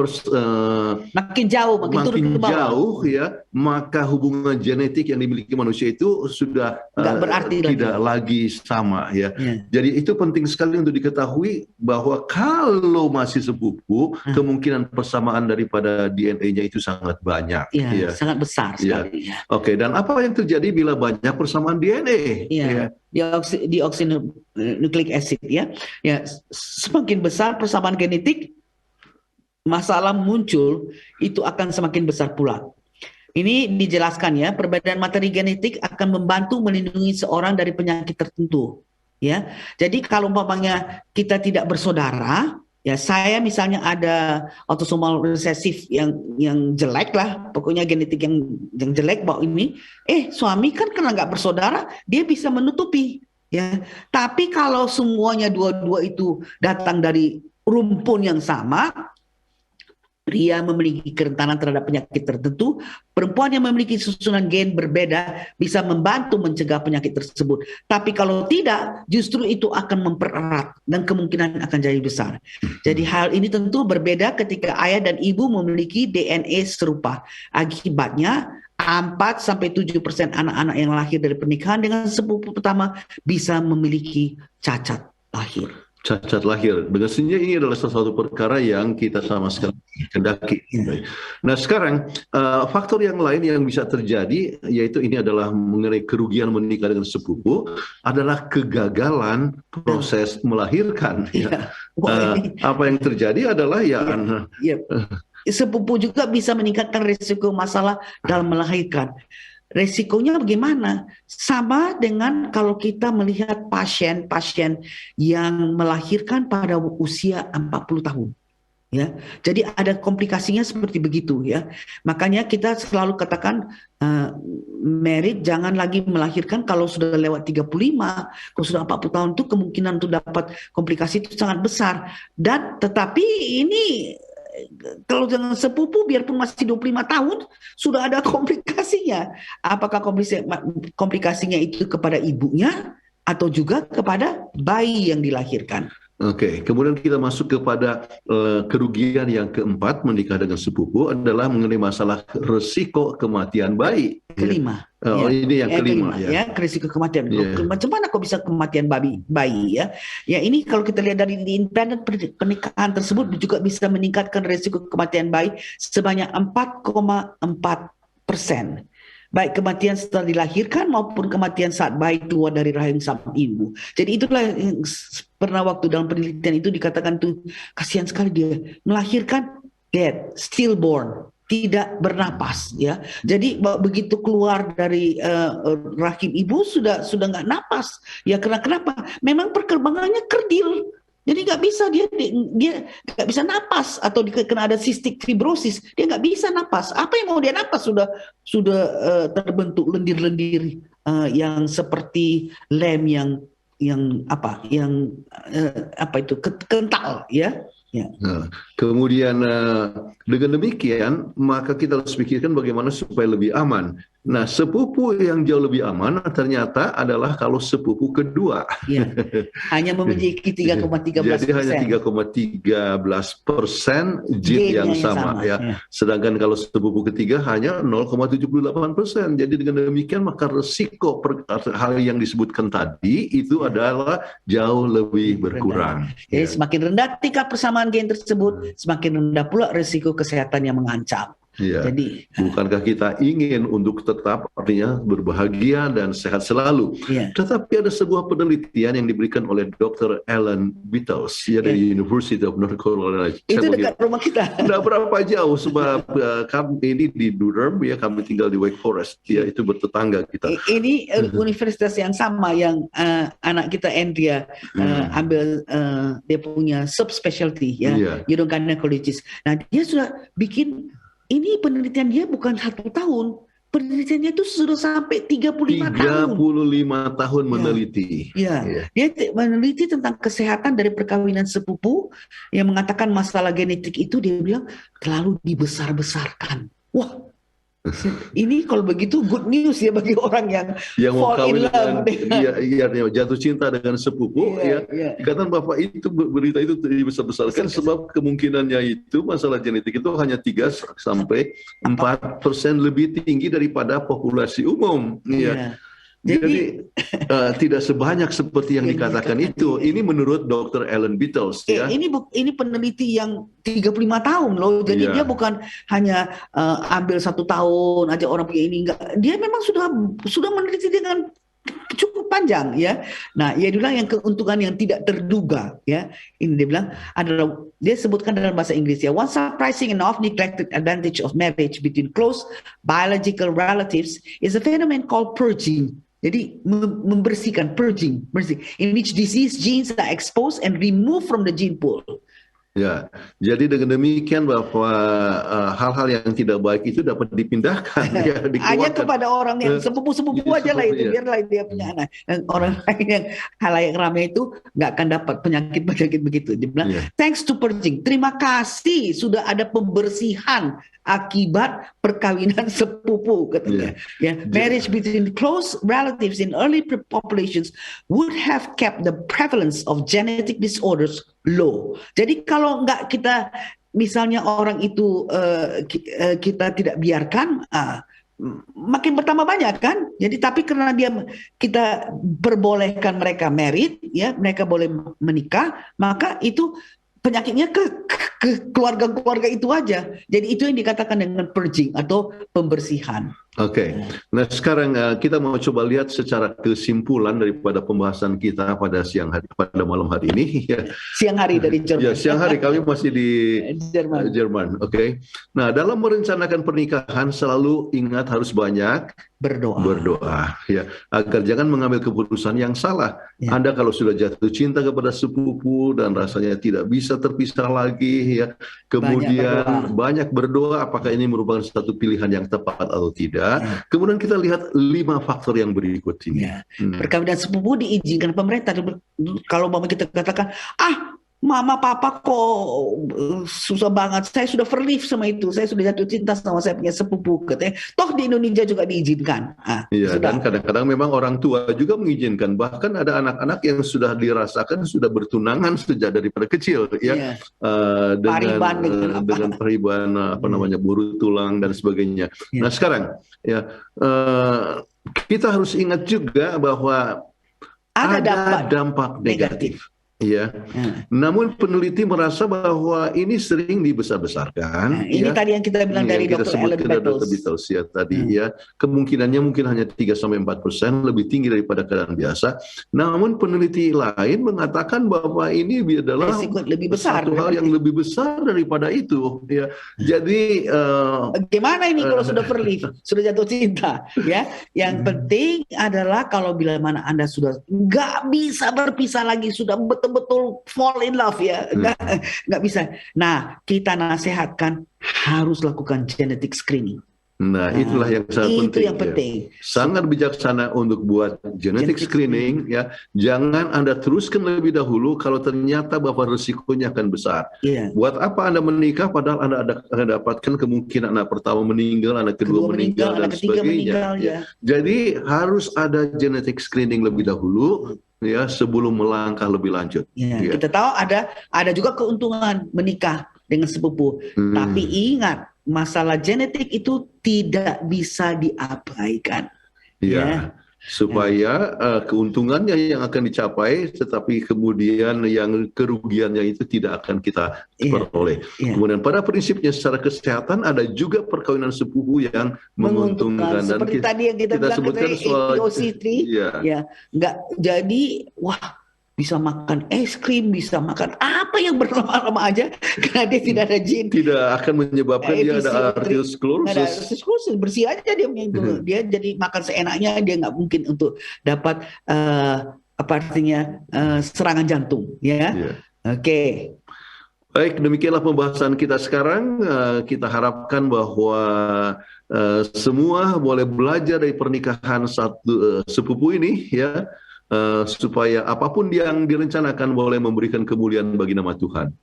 makin jauh, makin turun ke bawah. Jauh ya, maka hubungan genetik yang dimiliki manusia itu sudah tidak lagi sama ya. Jadi itu penting sekali untuk diketahui bahwa kalau masih sepupu, kemungkinan persamaan daripada DNA-nya itu sangat banyak. Ya, sangat besar sekali. Ya. Oke, dan apa yang terjadi bila banyak persamaan DNA? Ya. Deoxynucleic acid ya, semakin besar persamaan genetik, masalah muncul itu akan semakin besar pula. Ini dijelaskan ya, perbedaan materi genetik akan membantu melindungi seorang dari penyakit tertentu. Ya, jadi kalau umpamanya kita tidak bersaudara, ya saya misalnya ada autosomal resesif yang jelek lah, pokoknya genetik yang jelek bahwa ini, suami kan karena nggak bersaudara, dia bisa menutupi. Ya, tapi kalau semuanya dua-dua itu datang dari rumpun yang sama, pria memiliki kerentanan terhadap penyakit tertentu, perempuan yang memiliki susunan gen berbeda bisa membantu mencegah penyakit tersebut. Tapi kalau tidak, justru itu akan mempererat dan kemungkinan akan jadi besar. Jadi hal ini tentu berbeda ketika ayah dan ibu memiliki DNA serupa. Akibatnya 4-7% anak-anak yang lahir dari pernikahan dengan sepupu pertama bisa memiliki cacat lahir. Cacat lahir. Dengan sendirinya ini adalah salah satu perkara yang kita sama sekali kendaki. Nah sekarang faktor yang lain yang bisa terjadi, yaitu ini adalah mengenai kerugian menikah dengan sepupu, adalah kegagalan proses melahirkan. Apa yang terjadi adalah sepupu juga bisa meningkatkan risiko masalah dalam melahirkan. Resikonya bagaimana? Sama dengan kalau kita melihat pasien-pasien yang melahirkan pada usia 40 tahun. Ya, jadi ada komplikasinya seperti begitu ya. Makanya kita selalu katakan merit jangan lagi melahirkan kalau sudah lewat 35, kalau sudah 40 tahun itu kemungkinan untuk dapat komplikasi itu sangat besar. Dan tetapi ini kalau dengan sepupu biarpun masih 25 tahun sudah ada komplikasinya. Apakah komplikasinya itu kepada ibunya atau juga kepada bayi yang dilahirkan? Oke, kemudian kita masuk kepada kerugian yang keempat menikah dengan sepupu adalah mengenai masalah resiko kematian bayi. Kelima. Ini yang kelima ya. Risiko kematian. Macam mana kok bisa kematian bayi ya? Ya ini kalau kita lihat dari independen pernikahan tersebut juga bisa meningkatkan risiko kematian bayi sebanyak 4,4%. baik kematian setelah dilahirkan maupun kematian saat bayi keluar dari rahim sang ibu. Jadi itulah yang pernah waktu dalam penelitian itu dikatakan tuh kasihan sekali dia melahirkan dead, stillborn, tidak bernapas ya. Jadi begitu keluar dari rahim ibu sudah nggak napas. Ya kenapa? Memang perkembangannya kerdil. Jadi nggak bisa dia nggak bisa napas atau kena ada cystic fibrosis dia nggak bisa napas. Apa yang mau dia napas sudah terbentuk lendir-lendir yang seperti lem yang kental ya. Ya. Nah, kemudian dengan demikian maka kita harus pikirkan bagaimana supaya lebih aman. Nah, sepupu yang jauh lebih aman ternyata adalah kalau sepupu kedua. Ya. Hanya memiliki 3,13%. Jadi hanya 3,13% jin yang sama ya. Sedangkan kalau sepupu ketiga hanya 0,78%. Jadi dengan demikian maka resiko hal yang disebutkan tadi itu adalah jauh lebih berkurang. Jadi semakin rendah tingkat persamaan gen tersebut, semakin rendah pula risiko kesehatan yang mengancam. Ya. Jadi, bukankah kita ingin untuk tetap artinya berbahagia dan sehat selalu? Ya. Tetapi ada sebuah penelitian yang diberikan oleh Dr. Ellen Beatles dari University of North Carolina. Itu dekat rumah kita. Tidak berapa jauh sebab kami ini di Durham ya, kami tinggal di Wake Forest ya, itu bertetangga kita. Ini universitas yang sama yang anak kita Andrea ambil dia punya subspecialty ya, urogynecologist. Nah dia sudah bikin ini penelitian dia bukan 1 tahun, penelitiannya itu sudah sampai 35 tahun. 35 tahun meneliti. Ya. Dia meneliti tentang kesehatan dari perkawinan sepupu yang mengatakan masalah genetik itu dia bilang terlalu dibesar-besarkan. Wah, ini kalau begitu good news ya bagi orang yang mau fall in love dengan jatuh cinta dengan sepupu dikatakan bahwa itu berita itu dibesar-besarkan sebab kemungkinannya itu masalah genetik itu hanya 3-4% lebih tinggi daripada populasi umum ya. Jadi tidak sebanyak seperti yang dikatakan itu. Ini menurut Dr. Ellen Beatles ya. Ini peneliti yang 35 tahun loh. Jadi dia bukan hanya ambil 1 tahun aja orang punya ini enggak. Dia memang sudah meneliti dengan cukup panjang ya. Nah, ia bilang yang keuntungan yang tidak terduga ya. Ini dia bilang adalah dia sebutkan dalam bahasa Inggris ya. One surprising and often neglected advantage of marriage between close biological relatives is a phenomenon called purging. Jadi membersihkan, purging, in which disease genes are exposed and removed from the gene pool. Ya, jadi dengan demikian bahwa hal-hal yang tidak baik itu dapat dipindahkan, hanya kepada orang yang sepupu-sepupu aja lah itu, biarlah dia punya anak. Dan orang lain yang halayak ramai itu nggak akan dapat penyakit-penyakit begitu. Dia bilang, thanks to purging, terima kasih sudah ada pembersihan akibat perkawinan sepupu katanya. Marriage between close relatives in early populations would have kept the prevalence of genetic disorders low. Jadi kalau nggak kita misalnya orang itu kita tidak biarkan makin bertambah banyak kan. Jadi tapi karena kita perbolehkan mereka married ya, mereka boleh menikah, maka itu penyakitnya ke keluarga-keluarga itu aja. Jadi itu yang dikatakan dengan purging atau pembersihan. Oke. Nah sekarang kita mau coba lihat secara kesimpulan daripada pembahasan kita pada malam hari ini. Siang hari dari Jerman. Ya, siang hari kami masih di Jerman. Oke. Nah dalam merencanakan pernikahan selalu ingat harus banyak berdoa ya, agar jangan mengambil keputusan yang salah. Anda kalau sudah jatuh cinta kepada sepupu dan rasanya tidak bisa terpisah lagi ya, kemudian banyak berdoa apakah ini merupakan satu pilihan yang tepat atau tidak. Kemudian kita lihat 5 faktor yang berikut ini. Perkawinan sepupu diizinkan pemerintah. Kalau mama kita katakan, mama papa kok susah banget, saya sudah verlief sama itu, saya sudah jatuh cinta sama saya punya sepupu, katanya toh di Indonesia juga diizinkan. Dan kadang-kadang memang orang tua juga mengizinkan, bahkan ada anak-anak yang sudah dirasakan sudah bertunangan sejak daripada kecil ya, dengan periban buru tulang dan sebagainya. Nah sekarang ya kita harus ingat juga bahwa ada dampak negatif. Ya. Nah, Namun peneliti merasa bahwa ini sering dibesar-besarkan. ini Ya. tadi yang kita bilang dari Yang kita Dr. Ellen sebutkan dari Dr. Battles. Beatles ya tadi ya, kemungkinannya mungkin hanya 3-4%, lebih tinggi daripada keadaan biasa. Namun peneliti lain mengatakan bahwa ini adalah Resiko lebih besar. satu hal yang lebih besar daripada itu ya. Jadi Bagaimana ini kalau sudah verlief, sudah jatuh cinta, ya? Yang penting adalah kalau bila mana Anda sudah nggak bisa berpisah lagi, sudah betul-betul fall in love ya, nggak bisa. Nah, kita nasihatkan harus lakukan genetic screening. Nah, itulah yang sangat penting. Itu yang penting. Ya. Sangat bijaksana untuk buat genetic screening ya. Jangan Anda teruskan lebih dahulu kalau ternyata bahwa risikonya akan besar. Yeah. Buat apa Anda menikah padahal Anda akan dapatkan kemungkinan anak pertama meninggal, anak kedua meninggal dan anak ketiga sebagainya. meninggal, ya. Jadi harus ada genetic screening lebih dahulu ya sebelum melangkah lebih lanjut. Ya, Ya. kita tahu ada juga keuntungan menikah dengan sepupu. Tapi ingat, masalah genetik itu tidak bisa diabaikan. Ya, supaya keuntungannya yang akan dicapai, tetapi kemudian yang kerugiannya itu tidak akan kita peroleh. Kemudian pada prinsipnya secara kesehatan ada juga perkawinan sepupu yang menguntungkan. Dan seperti tadi yang kita bilang sebutkan soal APOC3, ya, nggak jadi wah. Bisa makan es krim, bisa makan apa yang berlama-lama aja karena dia tidak ada jin. Tidak akan menyebabkan dia ada arteriosklerosis. Ada arteriosklerosis, bersih aja dia itu. Dia jadi makan seenaknya, dia nggak mungkin untuk dapat apa artinya serangan jantung, ya. Oke. Baik, demikianlah pembahasan kita sekarang. Kita harapkan bahwa semua boleh belajar dari pernikahan sepupu ini, ya. Supaya apapun yang direncanakan boleh memberikan kemuliaan bagi nama Tuhan.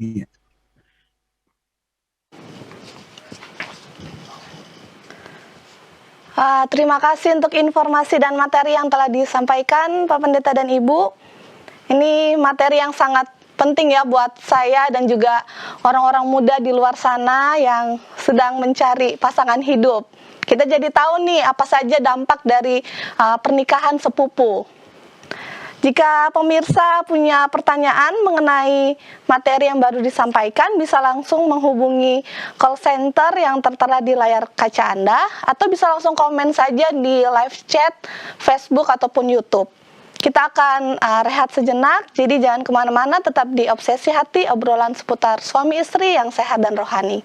Terima kasih untuk informasi dan materi yang telah disampaikan Pak Pendeta dan Ibu. Ini materi yang sangat penting ya buat saya dan juga orang-orang muda di luar sana yang sedang mencari pasangan hidup. Kita jadi tahu nih apa saja dampak dari pernikahan sepupu. Jika pemirsa punya pertanyaan mengenai materi yang baru disampaikan, bisa langsung menghubungi call center yang tertera di layar kaca Anda, atau bisa langsung komen saja di live chat, Facebook, ataupun YouTube. Kita akan rehat sejenak, jadi jangan kemana-mana, tetap di Obsesi Hati, obrolan seputar suami istri yang sehat dan rohani.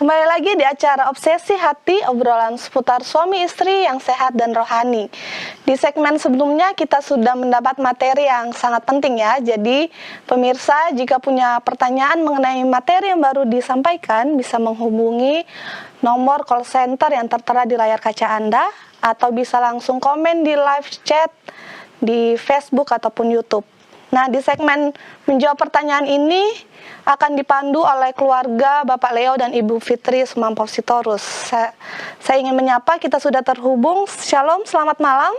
Kembali lagi di acara Obsesi Hati, obrolan seputar suami istri yang sehat dan rohani. Di segmen sebelumnya kita sudah mendapat materi yang sangat penting ya. Jadi pemirsa jika punya pertanyaan mengenai materi yang baru disampaikan bisa menghubungi nomor call center yang tertera di layar kaca Anda atau bisa langsung komen di live chat di Facebook ataupun YouTube. Nah, di segmen menjawab pertanyaan ini akan dipandu oleh keluarga Bapak Leo dan Ibu Fitri Sumampau Sitorus. Saya ingin menyapa, kita sudah terhubung. Shalom, selamat malam.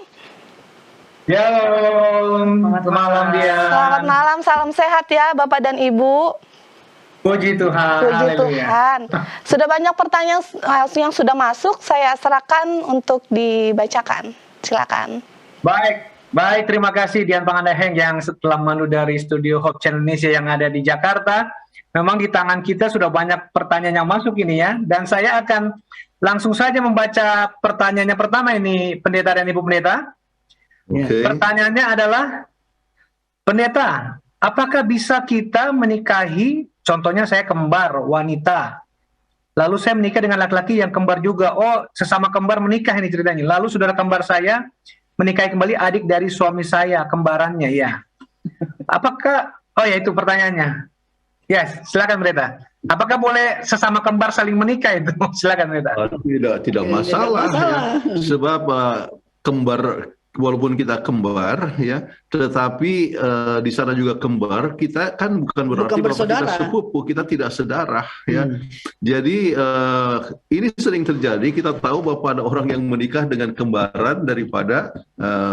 Shalom, selamat malam dia. Selamat malam, salam sehat ya Bapak dan Ibu. Puji Tuhan. Puji Tuhan. Sudah banyak pertanyaan yang sudah masuk, saya serahkan untuk dibacakan. Silakan. Baik, terima kasih Dian Pangandaheng yang setelah mandu dari studio Hope Channel Indonesia yang ada di Jakarta. Memang di tangan kita sudah banyak pertanyaan yang masuk ini ya. Dan saya akan langsung saja membaca pertanyaannya pertama ini, Pendeta dan Ibu Pendeta. Oke. Pertanyaannya adalah, Pendeta, apakah bisa kita menikahi, contohnya saya kembar wanita, lalu saya menikah dengan laki-laki yang kembar juga. Oh, sesama kembar menikah ini ceritanya. Lalu saudara kembar saya menikahi kembali adik dari suami saya, kembarannya ya. Apakah, oh ya itu pertanyaannya. Yes, silakan Pendeta. Apakah boleh sesama kembar saling menikah itu? Silakan Pendeta. Tidak masalah, ya. Sebab kembar, walaupun kita kembar ya, tetapi di sana juga kembar, kita kan bukan berarti bahwa kita sepupu, kita tidak sedarah ya. Jadi ini sering terjadi, kita tahu bahwa ada orang yang menikah dengan kembaran daripada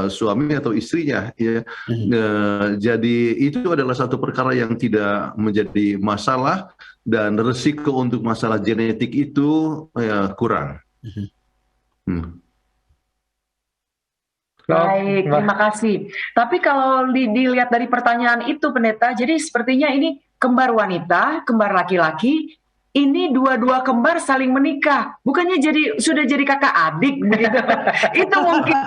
suami atau istrinya ya. Jadi itu adalah satu perkara yang tidak menjadi masalah, dan resiko untuk masalah genetik itu ya kurang. Baik, terima kasih. Tapi kalau dilihat dari pertanyaan itu, Pendeta, jadi sepertinya ini kembar wanita, kembar laki-laki, ini dua-dua kembar saling menikah. Bukannya sudah jadi kakak adik begitu. Itu mungkin.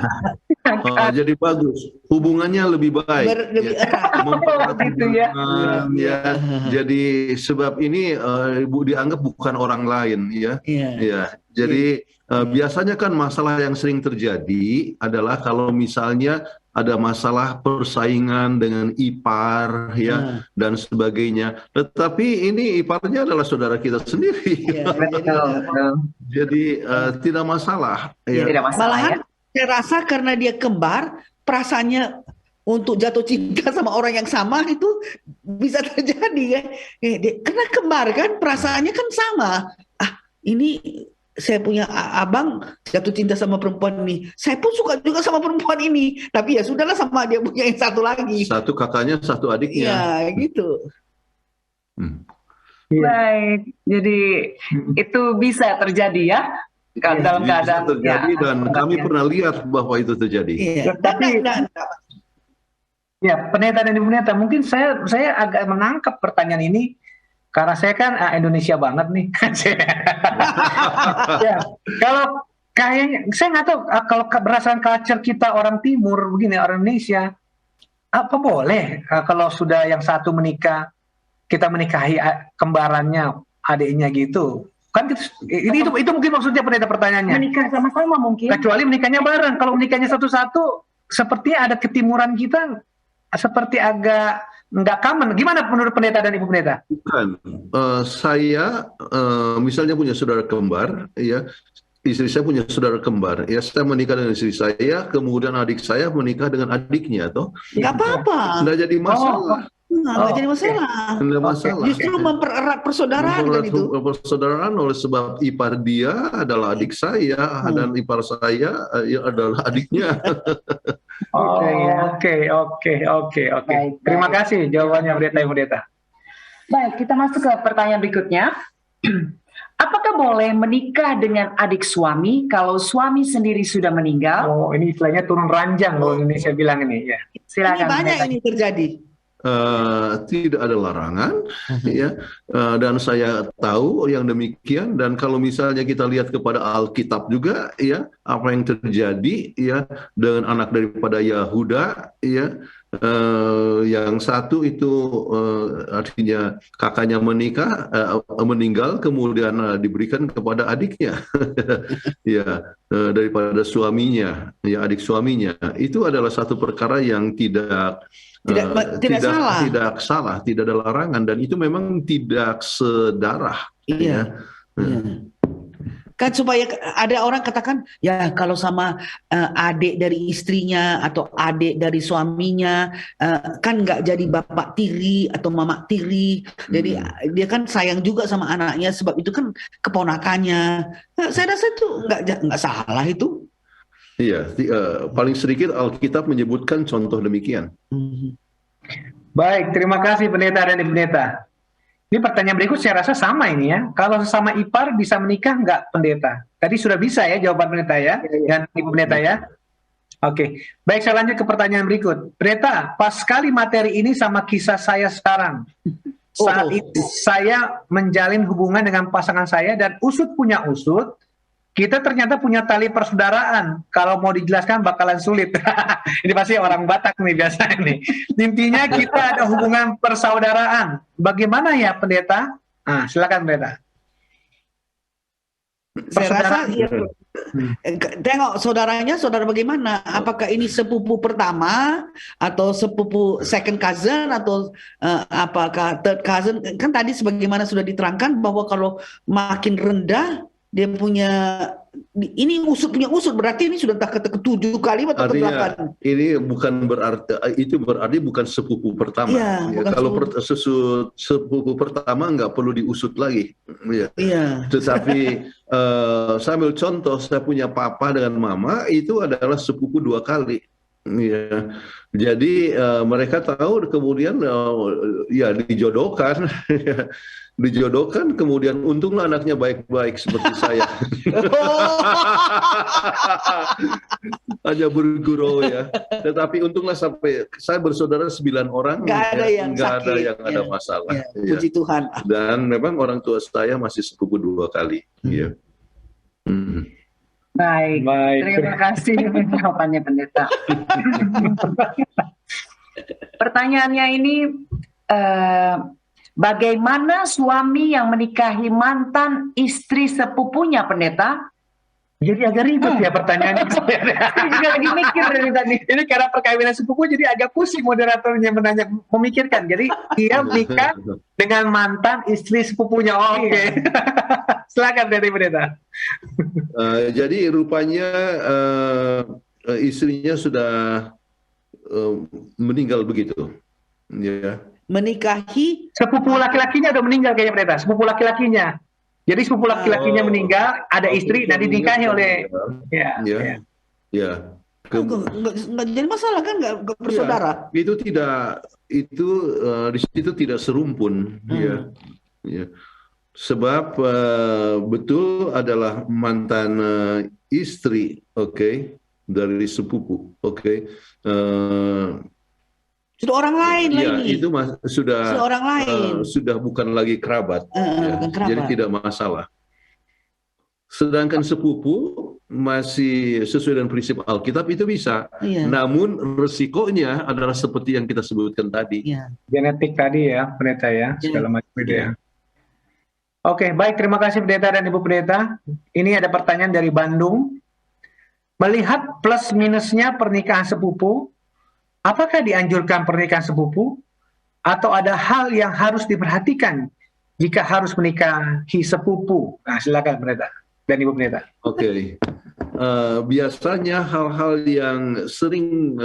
Jadi bagus, hubungannya lebih baik. Lebih erat. Gitu ya. Jadi sebab ini dianggap bukan orang lain ya. Ya. Jadi biasanya kan masalah yang sering terjadi adalah kalau misalnya ada masalah persaingan dengan ipar ya dan sebagainya. Tetapi ini iparnya adalah saudara kita sendiri. Jadi tidak masalah. Ya. Tidak masalah. Malahan saya rasa karena dia kembar, perasaannya untuk jatuh cinta sama orang yang sama itu bisa terjadi kan. Karena kembar kan perasaannya kan sama. Ini saya punya abang jatuh cinta sama perempuan ini. Saya pun suka juga sama perempuan ini. Tapi ya sudahlah, sama dia punya yang satu lagi. Satu kakaknya, satu adiknya. Ya, gitu. Baik, jadi itu bisa terjadi ya. Dalam keadaan terjadi ya, dan kami pernah lihat bahwa itu terjadi. Tapi ya, Pendeta dan Ibu Pendeta, mungkin saya agak menangkap pertanyaan ini karena saya kan Indonesia banget nih. Ya, kalau kayaknya saya nggak tahu kalau berdasarkan culture kita orang Timur begini, orang Indonesia, apa boleh kalau sudah yang satu menikah kita menikahi kembarannya, adiknya gitu? Kan itu mungkin maksudnya Pendeta pertanyaannya. Menikah sama-sama mungkin. Kecuali menikahnya bareng. Kalau menikahnya satu-satu, seperti ada ketimuran kita, seperti agak nggak common. Gimana menurut Pendeta dan Ibu Pendeta? Bukan. Saya misalnya punya saudara kembar, ya. Istri saya punya saudara kembar, ya. Saya menikah dengan istri saya, kemudian adik saya menikah dengan adiknya, toh. Nggak apa-apa. Nggak jadi masalah. Nggak jadi oke. masalah. Tidak masalah. Justru mempererat persaudaraan kan itu. Persaudaraan oleh sebab ipar dia adalah adik saya dan ipar saya adalah adiknya. Oke. Baik, Terima baik. kasih jawabannya pendeta. Baik, kita masuk ke pertanyaan berikutnya. Apakah boleh menikah dengan adik suami kalau suami sendiri sudah meninggal? Oh, ini istilahnya turun ranjang kalau Indonesia bilang ini ya. Ini Silakan. banyak pendeta. ini terjadi. Tidak ada larangan, ya, dan saya tahu yang demikian. Dan kalau misalnya kita lihat kepada Alkitab juga, ya, apa yang terjadi, ya, dengan anak daripada Yahuda, ya, yang satu itu artinya kakaknya meninggal, kemudian diberikan kepada adiknya, ya, daripada suaminya, ya, adik suaminya. Itu adalah satu perkara yang tidak salah, tidak ada larangan, dan itu memang tidak sedarah. Iya. Kan supaya ada orang katakan ya kalau sama adik dari istrinya atau adik dari suaminya kan nggak jadi bapak tiri atau mama tiri. Jadi dia kan sayang juga sama anaknya sebab itu kan keponakannya. Saya rasa itu nggak salah itu. Iya, paling sedikit Alkitab menyebutkan contoh demikian. Baik, terima kasih pendeta dan ibu pendeta. Ini pertanyaan berikut saya rasa sama ini ya. Kalau sesama ipar bisa menikah nggak pendeta? Tadi sudah bisa ya jawaban pendeta ya, dan ibu pendeta ya. Oke, baik, saya lanjut ke pertanyaan berikut. Pendeta, pas sekali materi ini sama kisah saya sekarang. Saat itu saya menjalin hubungan dengan pasangan saya dan usut punya usut, kita ternyata punya tali persaudaraan. Kalau mau dijelaskan bakalan sulit. Ini pasti orang Batak nih biasanya nih. Intinya kita ada hubungan persaudaraan. Bagaimana ya pendeta? Nah, silakan pendeta. Saya rasa tengok saudaranya, saudara bagaimana? Apakah ini sepupu pertama atau sepupu second cousin atau apakah third cousin? Kan tadi sebagaimana sudah diterangkan bahwa kalau makin rendah dia punya ini punya usut berarti ini sudah entah ke-7 kali atau ke-8. Ini bukan berarti bukan sepupu pertama. Iya, Ya, kalau sepupu pertama nggak perlu diusut lagi. Ya. Iya. Tetapi saya ambil contoh, saya punya papa dengan mama itu adalah sepupu 2 kali. Ya, jadi mereka tahu kemudian ya dijodohkan. Dijodohkan, kemudian untunglah anaknya baik-baik seperti saya. Hanya bergurau ya. Tetapi untunglah sampai saya bersaudara 9 orang, nggak ada yang ada masalah. Ya. Puji Tuhan. Dan memang orang tua saya masih sepupu 2 kali. Ya. Baik, terima kasih jawabannya pendeta. Pertanyaannya ini, bagaimana suami yang menikahi mantan istri sepupunya pendeta? Jadi agak ribet ya pertanyaannya. Saya juga lagi mikir dari tadi. Ini karena perkawinan sepupu jadi agak pusing moderatornya memikirkan. Jadi dia menikah dengan mantan istri sepupunya. Oke. Silakan dari pendeta. Jadi rupanya istrinya sudah meninggal begitu. Ya. Menikahi Sepupu laki-lakinya udah meninggal kayaknya pendeta. Sepupu laki-lakinya. Jadi sepupu laki-lakinya meninggal, ada istri dan dinikahi oleh nggak jadi masalah kan, nggak bersaudara. Itu di situ tidak serumpun, ya. Sebab betul adalah mantan istri, dari sepupu, sudah orang lain lagi. Itu sudah orang lain. Sudah bukan lagi kerabat, bukan kerabat. Jadi tidak masalah. Sedangkan sepupu masih sesuai dengan prinsip Alkitab itu bisa. Namun resikonya adalah seperti yang kita sebutkan tadi. Genetik tadi ya, pendeta ya, segala macam itu ya. Oke, baik, terima kasih pendeta dan ibu pendeta. Ini ada pertanyaan dari Bandung. Melihat plus minusnya pernikahan sepupu, apakah dianjurkan pernikahan sepupu atau ada hal yang harus diperhatikan jika harus menikahi sepupu? Nah, silakan pendeta dan ibu pendeta. Oke. biasanya hal-hal yang sering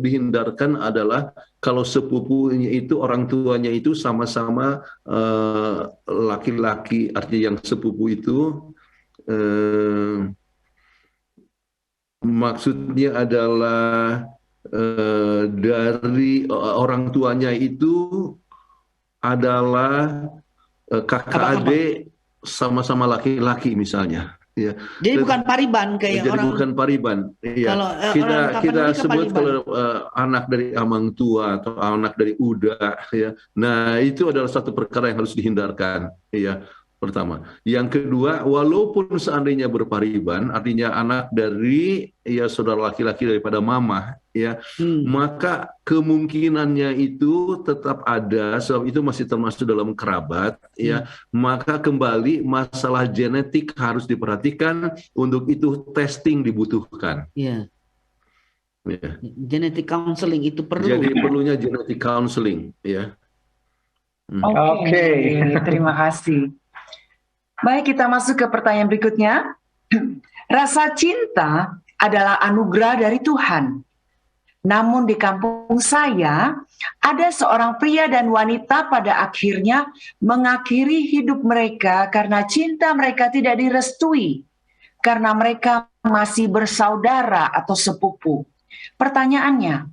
dihindarkan adalah kalau sepupunya itu orang tuanya itu sama-sama laki-laki, artinya yang sepupu itu maksudnya adalah dari orang tuanya itu adalah kakak Abang-abang. adik sama-sama laki-laki misalnya. Ya. Jadi bukan pariban kayak Jadi orang. bukan pariban. Iya. Kalau Kita orang kita Tapanuli ke sebut pariban. kalau anak dari amang tua atau anak dari uda, ya. Nah, itu adalah satu perkara yang harus dihindarkan, ya. Pertama. Yang kedua, walaupun seandainya berpariban, artinya anak dari ya saudara laki-laki daripada mama, ya, maka kemungkinannya itu tetap ada, sebab itu masih termasuk dalam kerabat, ya. Maka kembali masalah genetik harus diperhatikan, untuk itu testing dibutuhkan. Iya. Ya. Genetic counseling itu perlu. Jadi perlunya genetic counseling, ya. Oke, terima kasih. Baik, kita masuk ke pertanyaan berikutnya. Rasa cinta adalah anugerah dari Tuhan. Namun di kampung saya, ada seorang pria dan wanita pada akhirnya mengakhiri hidup mereka karena cinta mereka tidak direstui, karena mereka masih bersaudara atau sepupu. Pertanyaannya,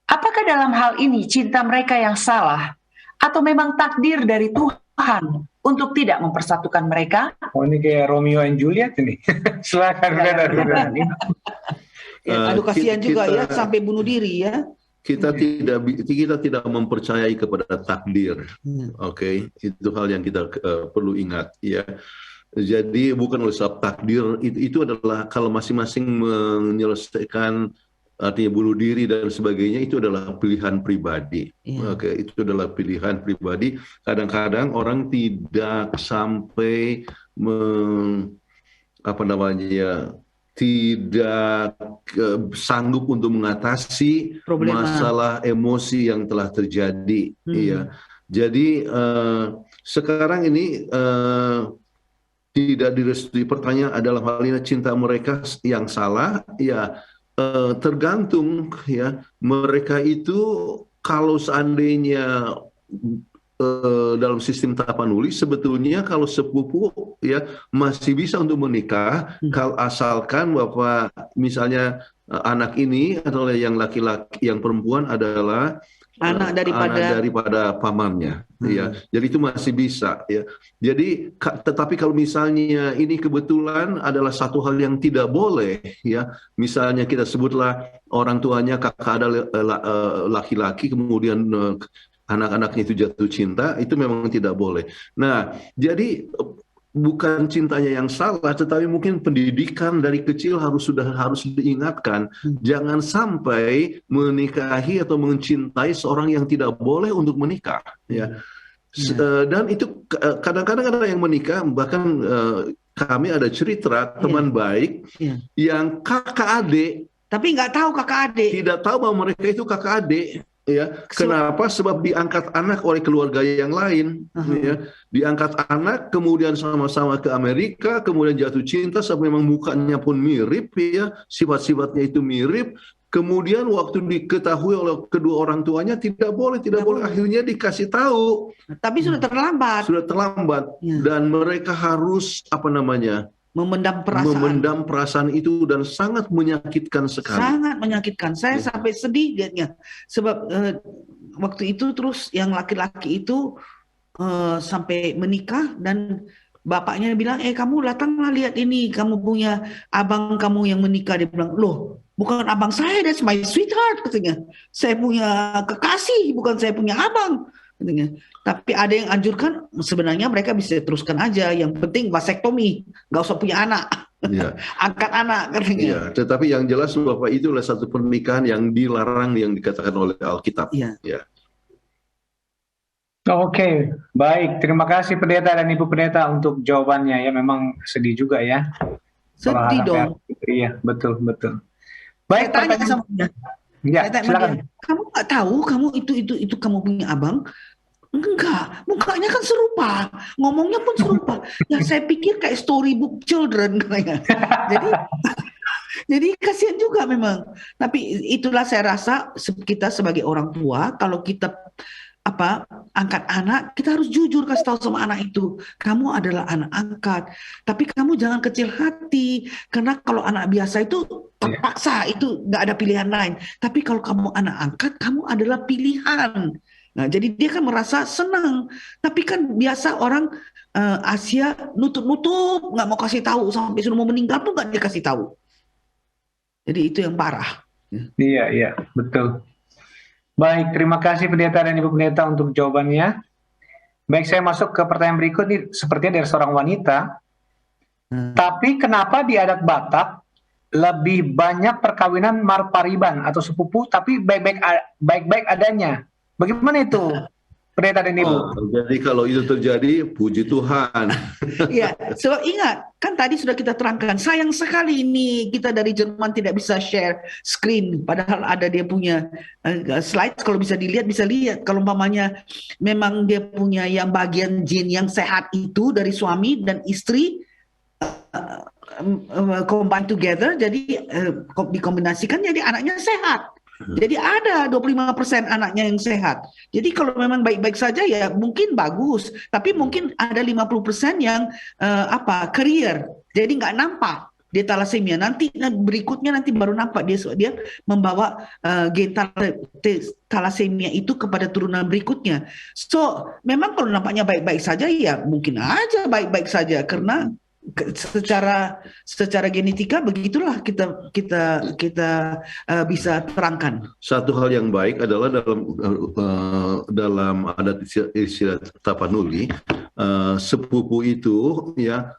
apakah dalam hal ini cinta mereka yang salah, atau memang takdir dari Tuhan untuk tidak mempersatukan mereka? Oh, ini kayak Romeo and Juliet ini. Silakan. Aduh kasihan juga ya kita- sampai bunuh diri ya. Kita tidak mempercayai kepada takdir. Oke, itu hal yang kita perlu ingat, ya. Jadi bukan oleh sebab takdir itu adalah kalau masing-masing menyelesaikan artinya bunuh diri dan sebagainya, itu adalah pilihan pribadi. Oke, itu adalah pilihan pribadi. Kadang-kadang orang tidak sampai tidak sanggup untuk mengatasi Problema. masalah emosi yang telah terjadi. Iya. Jadi sekarang ini tidak direstui. Pertanyaan adalah hal ini cinta mereka yang salah, ya. Tergantung, ya, mereka itu kalau seandainya dalam sistem Tapanuli sebetulnya kalau sepupu, ya, masih bisa untuk menikah kalau asalkan bahwa misalnya anak ini atau yang laki-laki yang perempuan adalah Anak daripada pamannya, ya. Jadi itu masih bisa, ya. Jadi tetapi kalau misalnya ini kebetulan adalah satu hal yang tidak boleh, ya. Misalnya kita sebutlah orang tuanya kakak ada laki-laki, kemudian anak-anaknya itu jatuh cinta, itu memang tidak boleh. Nah, jadi bukan cintanya yang salah, tetapi mungkin pendidikan dari kecil harus diingatkan, jangan sampai menikahi atau mencintai seorang yang tidak boleh untuk menikah, ya. Dan itu kadang-kadang ada yang menikah, bahkan kami ada cerita teman baik yang kakak adik, tapi nggak tahu kakak adik, tidak tahu bahwa mereka itu kakak adik. Ya, kenapa? Sebab diangkat anak oleh keluarga yang lain, ya. Diangkat anak, kemudian sama-sama ke Amerika, kemudian jatuh cinta, sampai memang mukanya pun mirip, ya, sifat-sifatnya itu mirip. Kemudian waktu diketahui oleh kedua orang tuanya tidak boleh, akhirnya dikasih tahu. Tapi sudah terlambat. Dan mereka harus memendam perasaan itu, dan sangat menyakitkan sekali. Sangat menyakitkan. Saya sampai sedih lihatnya. Sebab waktu itu terus yang laki-laki itu sampai menikah dan bapaknya bilang, kamu datanglah lihat ini, kamu punya abang kamu yang menikah. Dia bilang, loh, bukan abang saya, that's my sweetheart, katanya. Saya punya kekasih, bukan saya punya abang, katanya. Tapi ada yang anjurkan sebenarnya mereka bisa teruskan aja, yang penting vasektomi, nggak usah punya anak. Ya. Angkat anak, katanya. Ya, tetapi yang jelas Bapak, itu adalah satu pernikahan yang dilarang, yang dikatakan oleh Alkitab. Ya. Oke, baik. Terima kasih Pendeta dan Ibu Pendeta untuk jawabannya, ya. Memang sedih juga, ya. Sedih dong. Iya, betul. Baik, saya tanya sama dia. Ya, Saya tanya silakan. dia, kamu nggak tahu kamu itu kamu punya abang? Enggak, mukanya kan serupa, ngomongnya pun serupa. Ya saya pikir kayak storybook children katanya. Jadi Jadi kasihan juga memang. Tapi itulah saya rasa kita sebagai orang tua, kalau kita angkat anak, kita harus jujur kasih tahu sama anak itu, kamu adalah anak angkat, tapi kamu jangan kecil hati, karena kalau anak biasa itu terpaksa, itu nggak ada pilihan lain. Tapi kalau kamu anak angkat, kamu adalah pilihan. Nah, jadi dia kan merasa senang. Tapi kan biasa orang Asia nutup-nutup, nggak mau kasih tahu, sampai sudah mau meninggal pun nggak dikasih tahu. Jadi itu yang parah. Iya, betul. Baik, terima kasih Pendeta dan Ibu Pendeta untuk jawabannya. Baik, saya masuk ke pertanyaan berikut nih, sepertinya dari seorang wanita. Tapi kenapa di adat Batak lebih banyak perkawinan marpariban atau sepupu, tapi baik-baik adanya? Bagaimana itu, Pendeta dan Ibu? Jadi kalau itu terjadi, puji Tuhan. Ya, sebab ingat, kan tadi sudah kita terangkan, sayang sekali ini kita dari Jerman tidak bisa share screen, padahal ada dia punya slide, kalau bisa lihat, kalau umpamanya memang dia punya yang bagian jin yang sehat itu dari suami dan istri, combine together, jadi dikombinasikan jadi anaknya sehat. Jadi ada 25% anaknya yang sehat. Jadi kalau memang baik-baik saja ya mungkin bagus, tapi mungkin ada 50% yang career. Jadi nggak nampak dia thalassemia. Nanti berikutnya baru nampak dia membawa gen thalassemia itu kepada turunan berikutnya. So, memang kalau nampaknya baik-baik saja ya mungkin aja baik-baik saja, karena secara genetika begitulah kita bisa terangkan. Satu hal yang baik adalah dalam adat istiadat Tapanuli, sepupu itu ya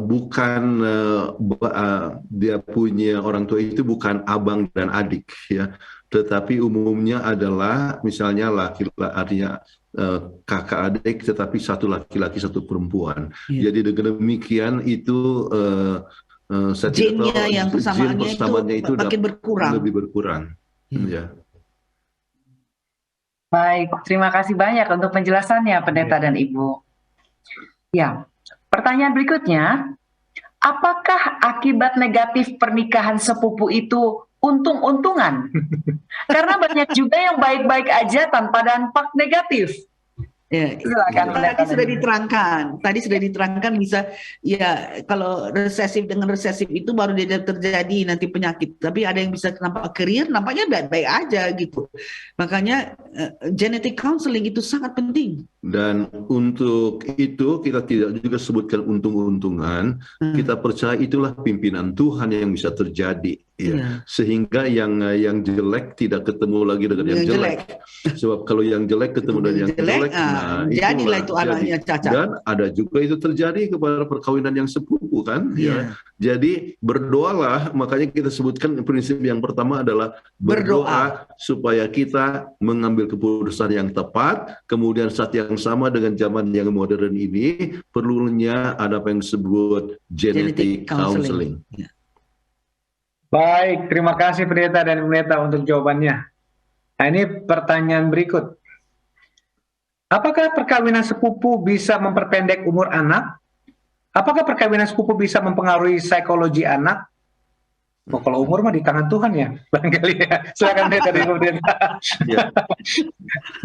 bukan dia punya orang tua itu bukan abang dan adik ya, tetapi umumnya adalah misalnya artinya kakak adik, tetapi satu laki-laki satu perempuan. Jadi dengan demikian itu gennya yang persamaannya itu makin berkurang. Lebih berkurang. Ya. Baik, terima kasih banyak untuk penjelasannya Pendeta dan Ibu. Ya, pertanyaan berikutnya, apakah akibat negatif pernikahan sepupu itu untung-untungan? Karena banyak juga yang baik-baik aja tanpa dampak negatif. Ya, tadi sudah diterangkan bisa ya, kalau resesif dengan resesif itu baru dia terjadi nanti penyakit, tapi ada yang bisa nampak career nampaknya baik-baik aja gitu. Makanya genetic counseling itu sangat penting. Dan untuk itu kita tidak juga sebutkan untung-untungan, kita percaya itulah pimpinan Tuhan yang bisa terjadi ya. Sehingga yang jelek tidak ketemu lagi dengan yang jelek. Sebab kalau yang jelek ketemu dengan yang jelek, jadilah itu anaknya cacat. Dan ada juga itu terjadi kepada perkawinan yang sepupu kan ya. Jadi berdoalah, makanya kita sebutkan prinsip yang pertama adalah berdoa supaya kita mengambil keputusan yang tepat. Kemudian saat yang sama dengan zaman yang modern ini perlunya ada apa yang disebut genetic counseling. Baik, terima kasih Pendeta dan Pendeta untuk jawabannya. Nah, ini pertanyaan berikut. Apakah perkawinan sepupu bisa memperpendek umur anak? Apakah perkawinan sepupu bisa mempengaruhi psikologi anak? Oh, kalau umur mah di tangan Tuhan ya, barangkali ya. Silakan dari pemerintah. Ya.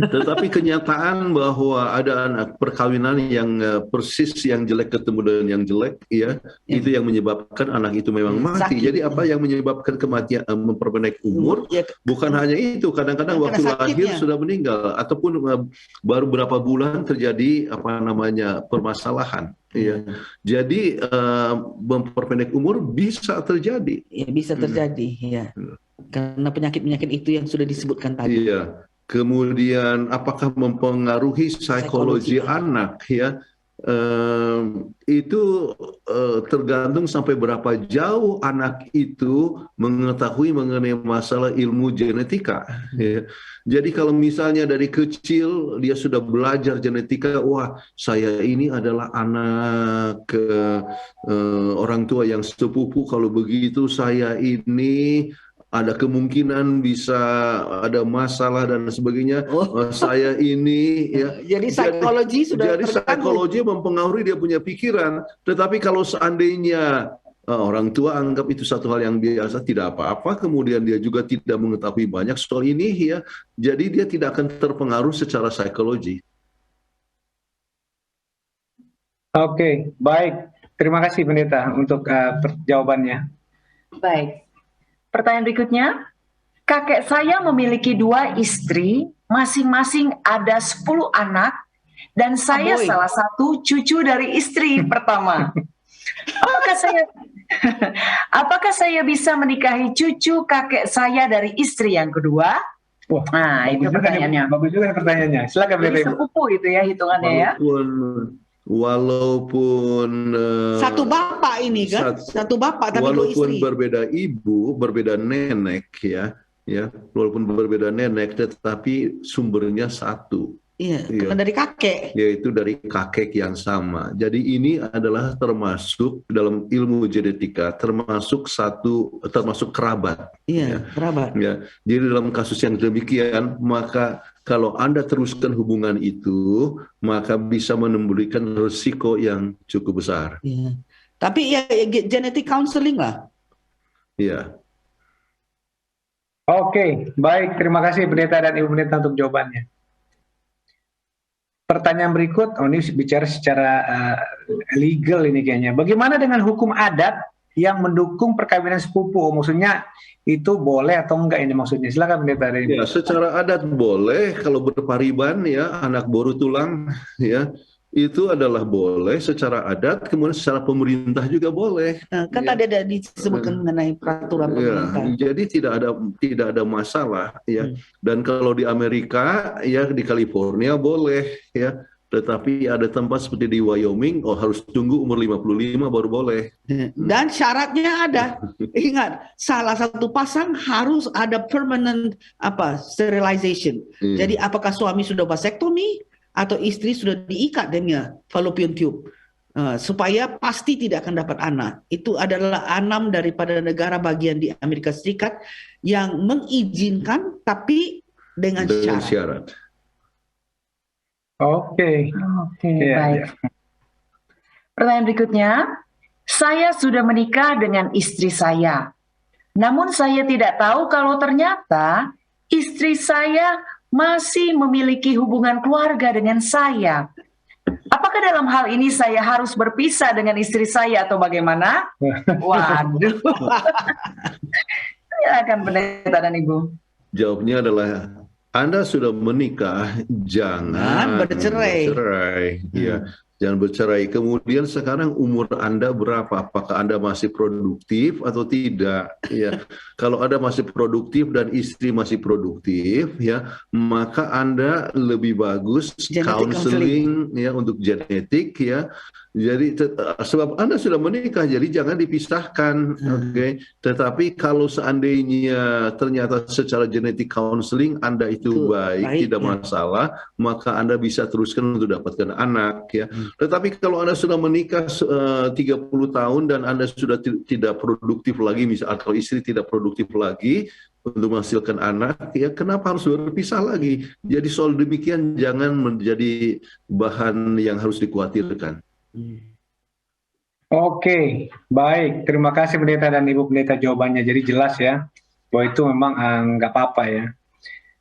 Tetapi kenyataan bahwa ada anak perkawinan yang persis yang jelek ketemu dengan yang jelek, ya, itu yang menyebabkan anak itu memang mati. Jadi apa yang menyebabkan kematian memperpendek umur? Bukan hanya itu, kadang-kadang waktu lahir sudah meninggal, ataupun baru berapa bulan terjadi permasalahan. Iya, jadi memperpendek umur bisa terjadi. Ya, bisa terjadi, ya. Karena penyakit-penyakit itu yang sudah disebutkan tadi. Iya. Kemudian apakah mempengaruhi psikologi anak? Ya, itu tergantung sampai berapa jauh anak itu mengetahui mengenai masalah ilmu genetika. Ya. Jadi kalau misalnya dari kecil dia sudah belajar genetika, wah saya ini adalah anak orang tua yang sepupu, kalau begitu saya ini ada kemungkinan bisa ada masalah dan sebagainya. Saya ini ya. Jadi psikologi sudah jadi psikologi mempengaruhi dia punya pikiran. Tetapi kalau seandainya orang tua anggap itu satu hal yang biasa, tidak apa-apa, kemudian dia juga tidak mengetahui banyak soal ini ya, jadi dia tidak akan terpengaruh secara psikologi. Oke, baik. Terima kasih Pendeta untuk jawabannya. Baik. Pertanyaan berikutnya. Kakek saya memiliki 2 istri, masing-masing ada 10 anak, dan saya salah satu cucu dari istri pertama. Apakah saya bisa menikahi cucu kakek saya dari istri yang kedua? Wah, nah, itu pertanyaannya. Bagus juga pertanyaannya. Silakan Jadi sepupu itu ya hitungannya ya. Walaupun satu bapak ini kan, satu bapak tapi 2 istri. Walaupun berbeda ibu, berbeda nenek ya, walaupun berbeda nenek, tetapi sumbernya satu. Iya, karena dari kakek. Yaitu dari kakek yang sama. Jadi ini adalah termasuk dalam ilmu genetika, termasuk kerabat. Iya, kerabat. Ya. Jadi dalam kasus yang demikian, maka kalau Anda teruskan hubungan itu, maka bisa menimbulkan risiko yang cukup besar. Iya. Tapi ya genetic counseling lah. Iya. Oke, baik. Terima kasih Pendeta dan Ibu Pendeta untuk jawabannya. Pertanyaan berikut, ini bicara secara legal ini kayaknya. Bagaimana dengan hukum adat yang mendukung perkawinan sepupu? Maksudnya itu boleh atau enggak ini maksudnya? Silakan Pendeta. Ya, secara adat boleh kalau berpariban ya, anak boru tulang ya. Itu adalah boleh secara adat, kemudian secara pemerintah juga boleh. Kan tadi ada disebutkan mengenai peraturan pemerintah. Jadi tidak ada masalah ya. Dan kalau di Amerika ya, di California boleh ya. Tetapi ada tempat seperti di Wyoming, harus tunggu umur 55 baru boleh. Dan syaratnya ada. Ingat, salah satu pasang harus ada permanent sterilization. Jadi apakah suami sudah vasektomi atau istri sudah diikat dengan fallopian tube, supaya pasti tidak akan dapat anak. Itu adalah anam daripada negara bagian di Amerika Serikat yang mengizinkan tapi dengan syarat. Oke, baik. Pertanyaan berikutnya, saya sudah menikah dengan istri saya. Namun saya tidak tahu kalau ternyata istri saya masih memiliki hubungan keluarga dengan saya. Apakah dalam hal ini saya harus berpisah dengan istri saya atau bagaimana? Waduh. Silakan Pendeta dan Ibu. Jawabnya adalah Anda sudah menikah, jangan bercerai. Ya, jangan bercerai. Kemudian sekarang umur Anda berapa? Apakah Anda masih produktif atau tidak? Ya, kalau Anda masih produktif dan istri masih produktif, ya, maka Anda lebih bagus counseling ya untuk genetik ya. Jadi sebab Anda sudah menikah, jadi jangan dipisahkan, oke. Tetapi kalau seandainya ternyata secara genetik counseling Anda itu baik, tidak masalah, maka Anda bisa teruskan untuk dapatkan anak ya. Tetapi kalau Anda sudah menikah 30 tahun dan Anda sudah tidak produktif lagi, misal atau istri tidak produktif lagi untuk menghasilkan anak, ya kenapa harus berpisah lagi? Jadi soal demikian jangan menjadi bahan yang harus dikhawatirkan. Oke, baik. Terima kasih Pendeta dan Ibu Pendeta jawabannya. Jadi jelas ya, bahwa itu memang nggak apa-apa ya.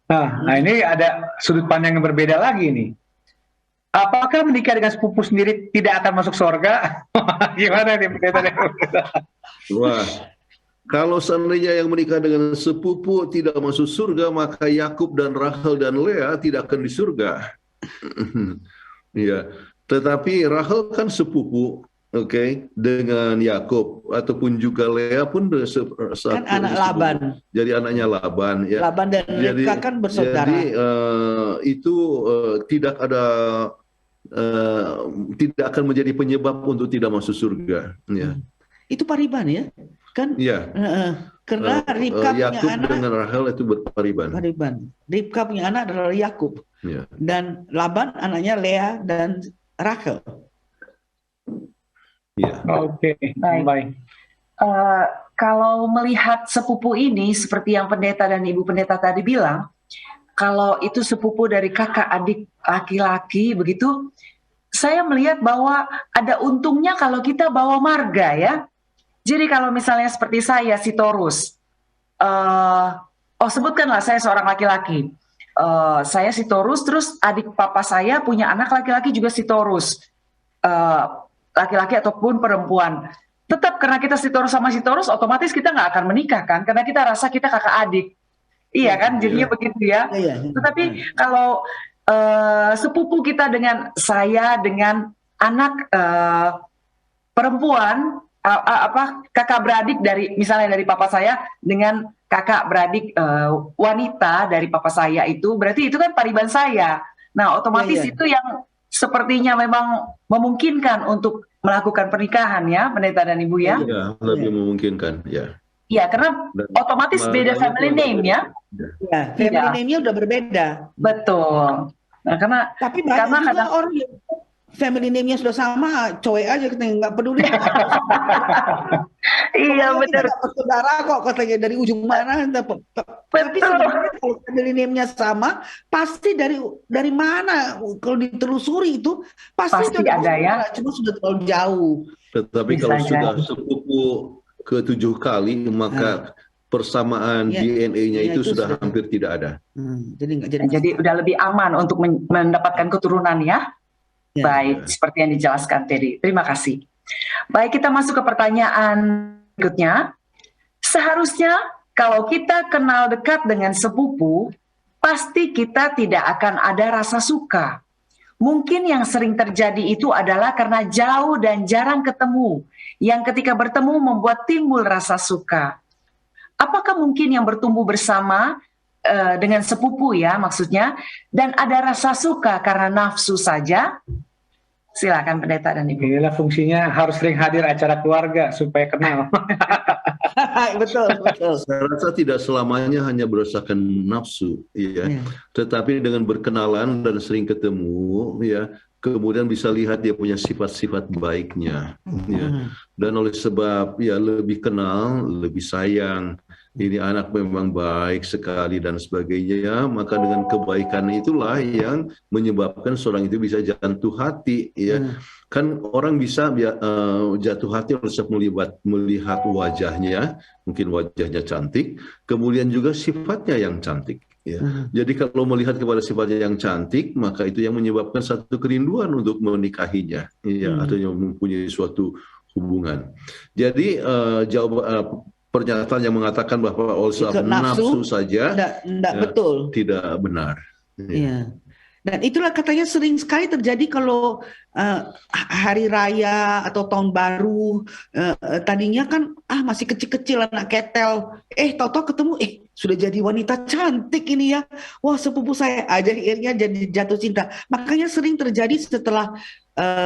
Nah, ini ada sudut pandang yang berbeda lagi nih. Apakah menikah dengan sepupu sendiri tidak akan masuk surga? Gimana nih Pendeta dan Ibu Pendeta? Wah, kalau seandainya yang menikah dengan sepupu tidak masuk surga, maka Yakub dan Rachel dan Lea tidak akan di surga. Ya. Tetapi Rachel kan sepupu, dengan Yakub, ataupun juga Lea pun kan anak Laban. Jadi anaknya Laban. Ya. Laban dan Ribka kan bersaudara. Jadi itu tidak akan menjadi penyebab untuk tidak masuk surga. Ya. Itu pariban ya, kan? Ya. Karena Ribka punya Yakub anak dengan Rachel itu berpariban. Ribka punya anak adalah Yakub. Ya. Dan Laban anaknya Lea dan Rachel. Ya. Oke, baik. Kalau melihat sepupu ini seperti yang Pendeta dan Ibu Pendeta tadi bilang, kalau itu sepupu dari kakak adik laki-laki begitu, saya melihat bahwa ada untungnya kalau kita bawa marga ya. Jadi kalau misalnya seperti saya si Taurus, sebutkanlah saya seorang laki-laki. Saya si Taurus, terus adik papa saya punya anak laki-laki juga si Taurus, laki-laki ataupun perempuan. Tetap karena kita si Taurus sama si Taurus, otomatis kita nggak akan menikah kan, karena kita rasa kita kakak adik. Iya kan, jadinya begitu ya. Tetapi kalau sepupu kita dengan saya, dengan anak perempuan, kakak beradik dari misalnya dari papa saya dengan kakak beradik wanita dari papa saya, itu berarti itu kan pariban saya. Nah otomatis itu yang sepertinya memang memungkinkan untuk melakukan pernikahan ya, pendeta dan ibu ya. Iya, lebih memungkinkan ya. Iya, karena otomatis beda family name ya. Ya, family name-nya udah berbeda. Betul. Nah, tapi banyak juga orang yang family name-nya sudah sama, cowok aja kita nggak peduli. Iya benar. Saudara kok katanya dari ujung mana. Tapi sebenarnya kalau family name-nya sama, pasti dari mana? Kalau ditelusuri itu pasti ada ya. Cuma sudah terlalu jauh. Tetapi kalau sudah sepupu ke-7 kali, maka persamaan DNA-nya itu sudah hampir tidak ada. Jadi udah lebih aman untuk mendapatkan keturunan ya. Baik, seperti yang dijelaskan tadi. Terima kasih. Baik, kita masuk ke pertanyaan berikutnya. Seharusnya kalau kita kenal dekat dengan sepupu, pasti kita tidak akan ada rasa suka. Mungkin yang sering terjadi itu adalah karena jauh dan jarang ketemu, yang ketika bertemu membuat timbul rasa suka. Apakah mungkin yang bertumbuh bersama dengan sepupu ya maksudnya, dan ada rasa suka karena nafsu saja? Silakan pendeta dan ibu. Inilah fungsinya harus sering hadir acara keluarga supaya kenal. Betul. Saya rasa tidak selamanya hanya berdasarkan nafsu, ya. Tetapi dengan berkenalan dan sering ketemu, ya, kemudian bisa lihat dia punya sifat-sifat baiknya, ya. Dan oleh sebab ya lebih kenal, lebih sayang, ini anak memang baik sekali dan sebagainya, maka dengan kebaikan itulah yang menyebabkan seorang itu bisa jatuh hati, ya. Kan orang bisa jatuh hati oleh sebab melihat wajahnya, mungkin wajahnya cantik, kemudian juga sifatnya yang cantik. Ya. Jadi kalau melihat kepada sifatnya yang cantik, maka itu yang menyebabkan satu kerinduan untuk menikahinya, ya, atau yang mempunyai suatu hubungan. Jadi pernyataan yang mengatakan bahwa oleh sebab nafsu saja betul, tidak benar. Ya. Dan itulah katanya sering sekali terjadi kalau hari raya atau tahun baru, tadinya kan masih kecil-kecil anak ketel, tahu-tahu ketemu sudah jadi wanita cantik ini ya, wah sepupu saya aja, akhirnya jadi jatuh cinta. Makanya sering terjadi setelah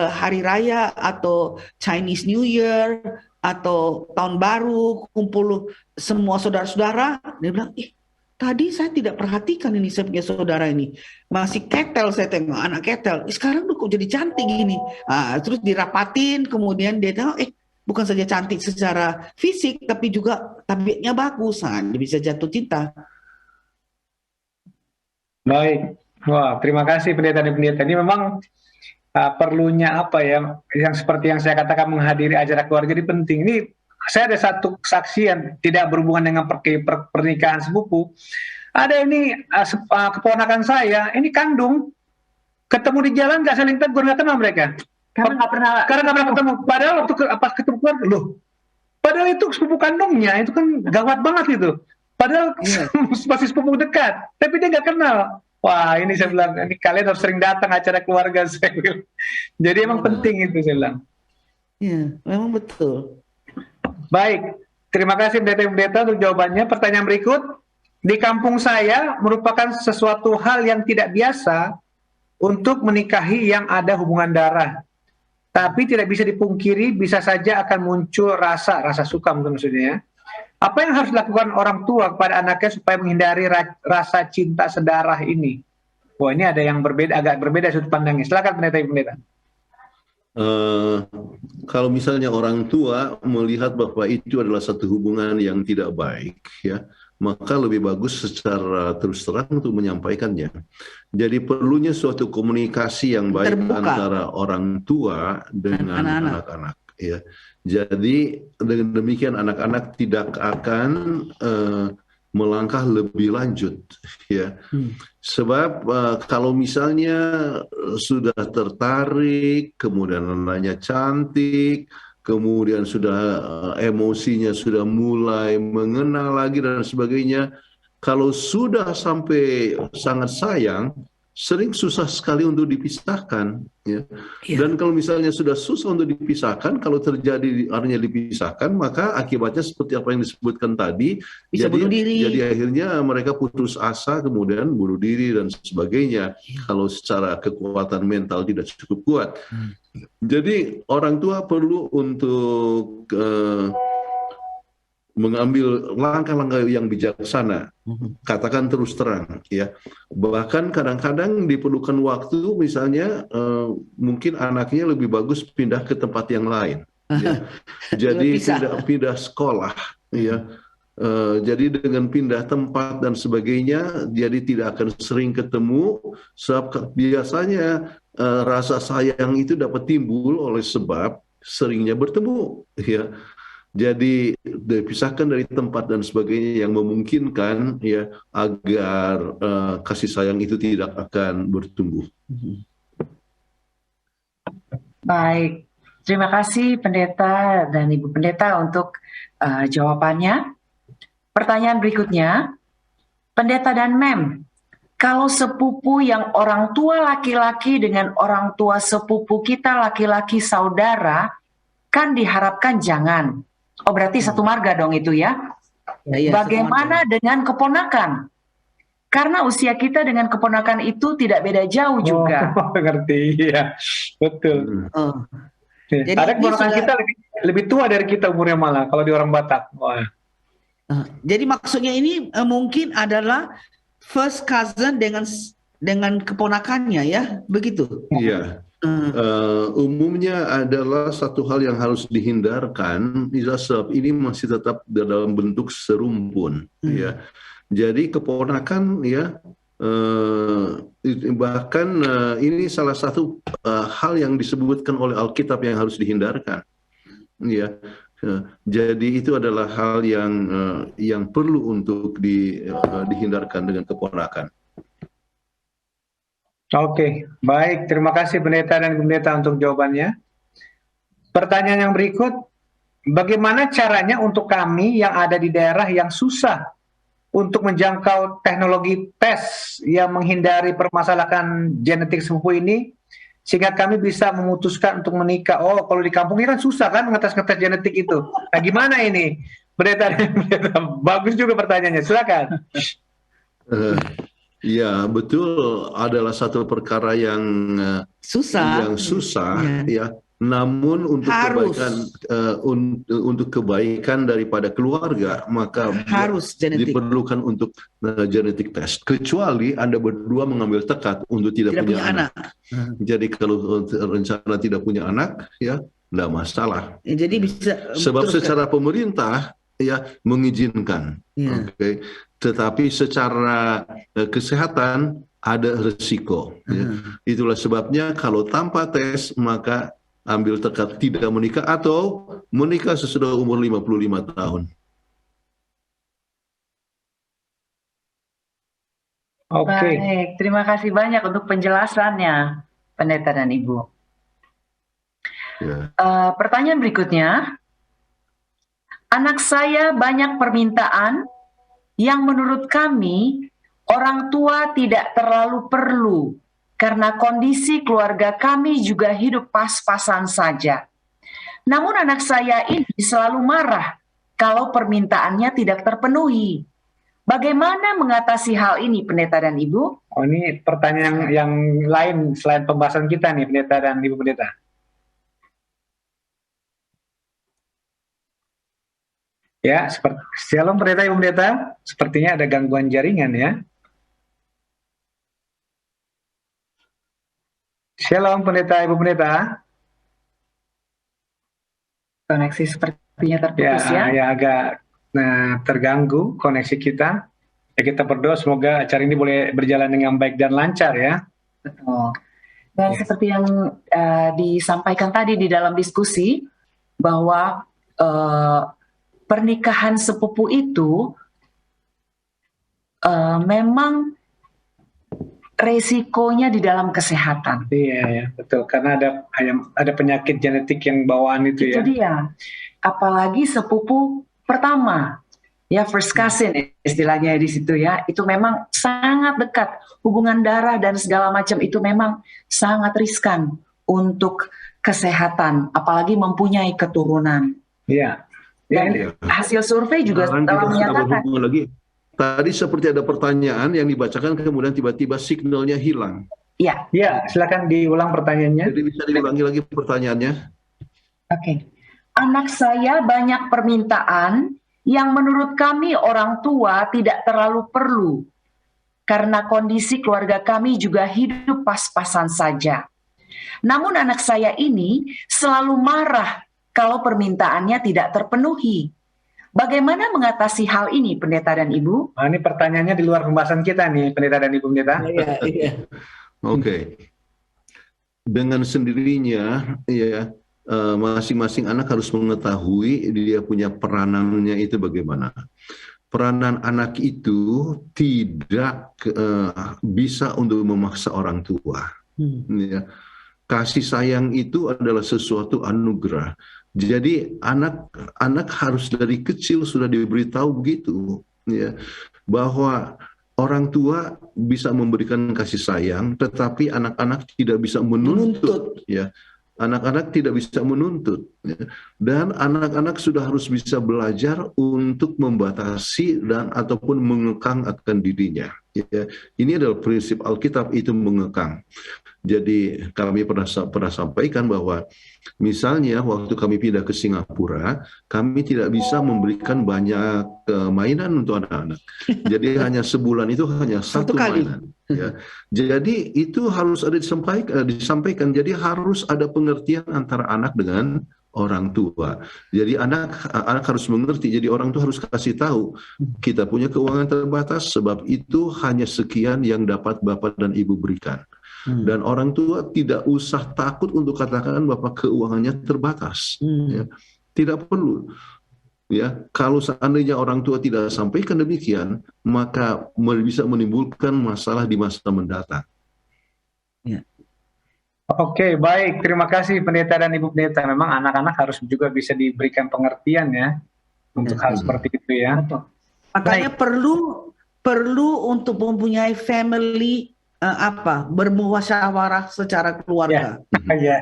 hari raya atau Chinese New Year atau tahun baru, kumpul semua saudara-saudara, dia bilang tadi saya tidak perhatikan ini, saya punya saudara ini masih ketel, saya tengok anak ketel, sekarang kok jadi cantik gini. Terus dirapatin, kemudian dia tengok bukan saja cantik secara fisik, tapi juga tabiatnya bagus, dia bisa jatuh cinta. Baik, wah terima kasih pendeta dan pendeta. Ini memang perlunya apa ya, yang seperti yang saya katakan menghadiri acara keluarga ini penting. Ini saya ada satu saksi yang tidak berhubungan dengan pernikahan sepupu. Ada ini keponakan saya, ini kandung, ketemu di jalan nggak saling tegur, nggak kenal mereka. Karena nggak pernah ketemu. Padahal waktu ketemu keluarga, padahal itu sepupu kandungnya, itu kan gawat banget itu. Padahal masih sepupu dekat, tapi dia nggak kenal. Wah, ini saya bilang, ini kalian harus sering datang acara keluarga, saya bilang. Jadi emang penting itu, saya bilang. Iya, memang betul. Baik, terima kasih pendeta untuk jawabannya. Pertanyaan berikut, di kampung saya merupakan sesuatu hal yang tidak biasa untuk menikahi yang ada hubungan darah. Tapi tidak bisa dipungkiri, bisa saja akan muncul rasa suka mungkin maksudnya ya. Apa yang harus dilakukan orang tua kepada anaknya supaya menghindari rasa cinta sedarah ini? Wah, ini ada yang berbeda, agak berbeda sudut pandangnya. Silakan pendeta. Kalau misalnya orang tua melihat bahwa itu adalah satu hubungan yang tidak baik, ya, maka lebih bagus secara terus terang untuk menyampaikannya. Jadi perlunya suatu komunikasi yang baik antara orang tua dengan anak-anak. Ya. Jadi dengan demikian anak-anak tidak akan melangkah lebih lanjut, ya. Sebab kalau misalnya sudah tertarik, kemudian anaknya cantik, kemudian sudah emosinya sudah mulai mengenal lagi dan sebagainya, kalau sudah sampai sangat sayang, sering susah sekali untuk dipisahkan, ya. Dan kalau misalnya sudah susah untuk dipisahkan, kalau terjadi artinya dipisahkan, maka akibatnya seperti apa yang disebutkan tadi, Bisa bunuh diri. jadi akhirnya mereka putus asa, kemudian bunuh diri dan sebagainya. Kalau secara kekuatan mental tidak cukup kuat. Jadi orang tua perlu untuk mengambil langkah-langkah yang bijaksana, katakan terus terang, ya. Bahkan kadang-kadang diperlukan waktu, misalnya mungkin anaknya lebih bagus pindah ke tempat yang lain, ya. Jadi tidak pindah sekolah, ya. Jadi dengan pindah tempat dan sebagainya, jadi tidak akan sering ketemu. Sebab biasanya rasa sayang itu dapat timbul oleh sebab seringnya bertemu, ya. Jadi dipisahkan dari tempat dan sebagainya yang memungkinkan, ya, agar kasih sayang itu tidak akan bertumbuh. Baik, terima kasih Pendeta dan Ibu Pendeta untuk jawabannya. Pertanyaan berikutnya, Pendeta dan Mem, kalau sepupu yang orang tua laki-laki dengan orang tua sepupu kita laki-laki saudara, kan diharapkan jangan. Oh, berarti satu marga dong itu ya. Bagaimana dengan keponakan? Karena usia kita dengan keponakan itu tidak beda jauh juga. Ngerti, ya, betul. Jadi ada keponakan kita lebih tua dari kita umurnya malah kalau di orang Batak. Wah. Jadi maksudnya ini mungkin adalah first cousin dengan keponakannya, ya, begitu? Iya. Umumnya adalah satu hal yang harus dihindarkan, sebab ini masih tetap dalam bentuk serumpun, ya. Jadi keponakan, ya, bahkan ini salah satu hal yang disebutkan oleh Alkitab yang harus dihindarkan, ya. Jadi itu adalah hal yang perlu untuk dihindarkan dengan keponakan. Oke, baik. Terima kasih Pendeta dan Pendeta untuk jawabannya. Pertanyaan yang berikut, bagaimana caranya untuk kami yang ada di daerah yang susah untuk menjangkau teknologi tes yang menghindari permasalahan genetik sepupu ini, sehingga kami bisa memutuskan untuk menikah? Oh, kalau di kampung ini kan susah kan ngetes genetik itu. Nah, gimana ini? Pendeta dan Pendeta, bagus juga pertanyaannya. Silakan. Ya, betul, adalah satu perkara yang susah, ya. Namun untuk kebaikan daripada keluarga, maka harus diperlukan untuk genetic test. Kecuali Anda berdua mengambil tekad untuk tidak punya anak. Jadi kalau rencana tidak punya anak, ya, tidak masalah. Jadi bisa. Sebab secara pemerintah, ya, mengizinkan. Oke. Tetapi secara kesehatan ada resiko. Ya. Itulah sebabnya kalau tanpa tes maka ambil tekad tidak menikah atau menikah sesudah umur 55 tahun. Baik, terima kasih banyak untuk penjelasannya, Pendeta dan Ibu. Ya. Pertanyaan berikutnya, anak saya banyak permintaan yang menurut kami orang tua tidak terlalu perlu karena kondisi keluarga kami juga hidup pas-pasan saja. Namun anak saya ini selalu marah kalau permintaannya tidak terpenuhi. Bagaimana mengatasi hal ini, Pendeta dan Ibu? Oh, ini pertanyaan yang lain selain pembahasan kita nih, Pendeta dan Ibu Pendeta. Ya, Shalom Pendeta, Ibu Pendeta. Sepertinya ada gangguan jaringan, ya. Shalom Pendeta, Ibu Pendeta. Koneksi sepertinya terputus, ya. Ya, agak terganggu koneksi kita. Ya, kita berdoa semoga acara ini boleh berjalan dengan baik dan lancar, ya. Betul. Dan seperti yang disampaikan tadi di dalam diskusi, bahwa pernikahan sepupu itu memang resikonya di dalam kesehatan. Iya, ya, betul. Karena ada penyakit genetik yang bawaan itu ya. Itu dia. Apalagi sepupu pertama, ya first cousin istilahnya di situ ya. Itu memang sangat dekat. Hubungan darah dan segala macam itu memang sangat riskan untuk kesehatan, apalagi mempunyai keturunan. Iya. Dan hasil survei juga telah menyatakan. Lagi. Tadi seperti ada pertanyaan yang dibacakan kemudian tiba-tiba signalnya hilang. Iya. Ya, silakan diulang pertanyaannya. Jadi bisa diulangi lagi pertanyaannya. Oke. Anak saya banyak permintaan yang menurut kami orang tua tidak terlalu perlu. Karena kondisi keluarga kami juga hidup pas-pasan saja. Namun anak saya ini selalu marah kalau permintaannya tidak terpenuhi. Bagaimana mengatasi hal ini, Pendeta dan Ibu? Nah, ini pertanyaannya di luar pembahasan kita nih, Pendeta dan Ibu Pendeta. Iya. Oke. Dengan sendirinya, ya, masing-masing anak harus mengetahui dia punya peranannya itu bagaimana. Peranan anak itu tidak bisa untuk memaksa orang tua. Ya. Kasih sayang itu adalah sesuatu anugerah. Jadi anak harus dari kecil sudah diberitahu begitu, ya, bahwa orang tua bisa memberikan kasih sayang, tetapi anak-anak tidak bisa menuntut. Ya. Anak-anak tidak bisa menuntut, ya. Dan anak-anak sudah harus bisa belajar untuk membatasi dan ataupun mengekang akan dirinya. Ya. Ini adalah prinsip Alkitab, itu mengekang. Jadi kami pernah sampaikan bahwa misalnya waktu kami pindah ke Singapura, kami tidak bisa memberikan banyak mainan untuk anak-anak. Jadi hanya sebulan itu hanya satu mainan. Ya. Jadi itu harus ada disampaikan. Jadi harus ada pengertian antara anak dengan orang tua. Jadi anak harus mengerti. Jadi orang tua harus kasih tahu kita punya keuangan terbatas, sebab itu hanya sekian yang dapat Bapak dan Ibu berikan. Dan orang tua tidak usah takut untuk katakan bahwa keuangannya terbatas. Ya. Tidak perlu. Ya, kalau seandainya orang tua tidak sampaikan demikian, maka bisa menimbulkan masalah di masa mendatang. Ya. Oke, baik. Terima kasih Pendeta dan Ibu Pendeta. Memang anak-anak harus juga bisa diberikan pengertian ya untuk hal seperti itu ya. Makanya perlu untuk mempunyai family bermusyawarah secara keluarga. Ya.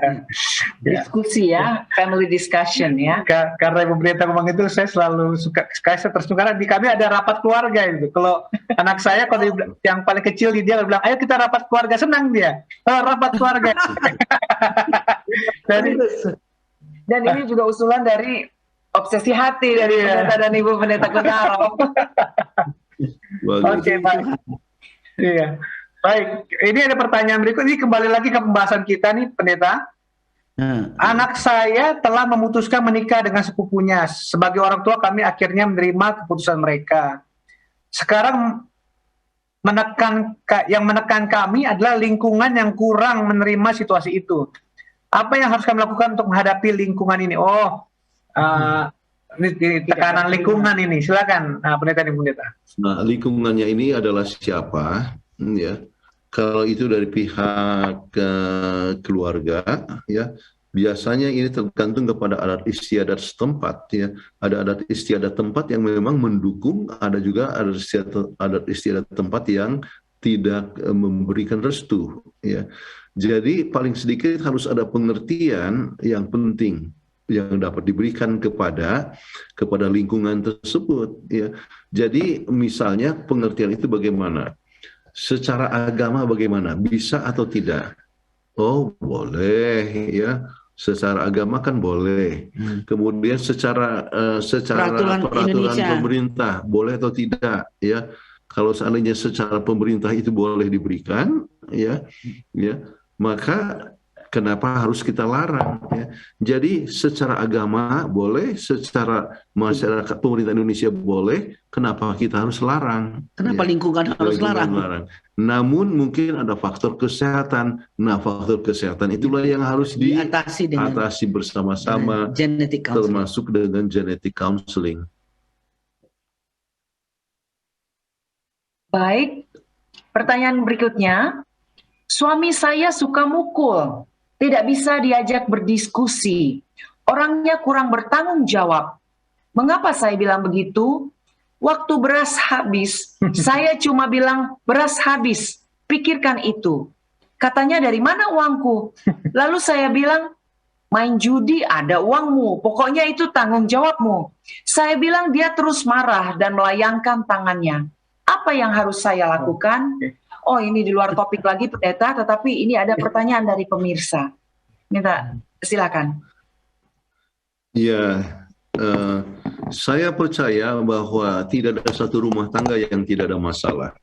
Diskusi ya, family discussion ya. Karena Ibu Pendeta ngomong itu, saya selalu saya tersuka karena di kami ada rapat keluarga itu. Kalau anak saya, kalau yang paling kecil dia bilang, ayo kita rapat keluarga, senang dia. Rapat keluarga. Dan ini juga usulan dari obsesi hati dari Pendeta dan Ibu Pendeta Kutaro. Oke, baik. Iya. Baik, ini ada pertanyaan berikut. Ini kembali lagi ke pembahasan kita nih, Pendeta. Anak saya telah memutuskan menikah dengan sepupunya. Sebagai orang tua, kami akhirnya menerima keputusan mereka. Sekarang yang menekan kami adalah lingkungan yang kurang menerima situasi itu. Apa yang harus kami lakukan untuk menghadapi lingkungan ini? Ini tekanan lingkungan ini. Silakan, Pendeta dan Pendeta. Nah, lingkungannya ini adalah siapa? Ya. Kalau itu dari pihak keluarga, ya, biasanya ini tergantung kepada adat istiadat setempat. Ya. Ada adat istiadat tempat yang memang mendukung, ada juga adat istiadat tempat yang tidak memberikan restu. Ya. Jadi paling sedikit harus ada pengertian yang penting yang dapat diberikan kepada lingkungan tersebut. Ya. Jadi misalnya pengertian itu bagaimana? Secara agama bagaimana? Bisa atau tidak? Oh, boleh ya. Secara agama kan boleh. Kemudian secara peraturan pemerintah boleh atau tidak ya. Kalau seandainya secara pemerintah itu boleh diberikan ya, maka kenapa harus kita larang? Ya. Jadi secara agama boleh, secara masyarakat pemerintah Indonesia boleh, kenapa kita harus larang? Kenapa lingkungan harus larang? Namun mungkin ada faktor kesehatan. Nah, faktor kesehatan itulah yang harus diatasi bersama-sama, termasuk dengan genetic counseling. Baik, pertanyaan berikutnya. Suami saya suka mukul, tidak bisa diajak berdiskusi. Orangnya kurang bertanggung jawab. Mengapa saya bilang begitu? Waktu beras habis, saya cuma bilang beras habis. Pikirkan itu. Katanya dari mana uangku? Lalu saya bilang, main judi ada uangmu. Pokoknya itu tanggung jawabmu. Saya bilang dia terus marah dan melayangkan tangannya. Apa yang harus saya lakukan? Oh, ini di luar topik lagi pendeta, tetapi ini ada pertanyaan dari pemirsa. Minta silakan. Ya, saya percaya bahwa tidak ada satu rumah tangga yang tidak ada masalah.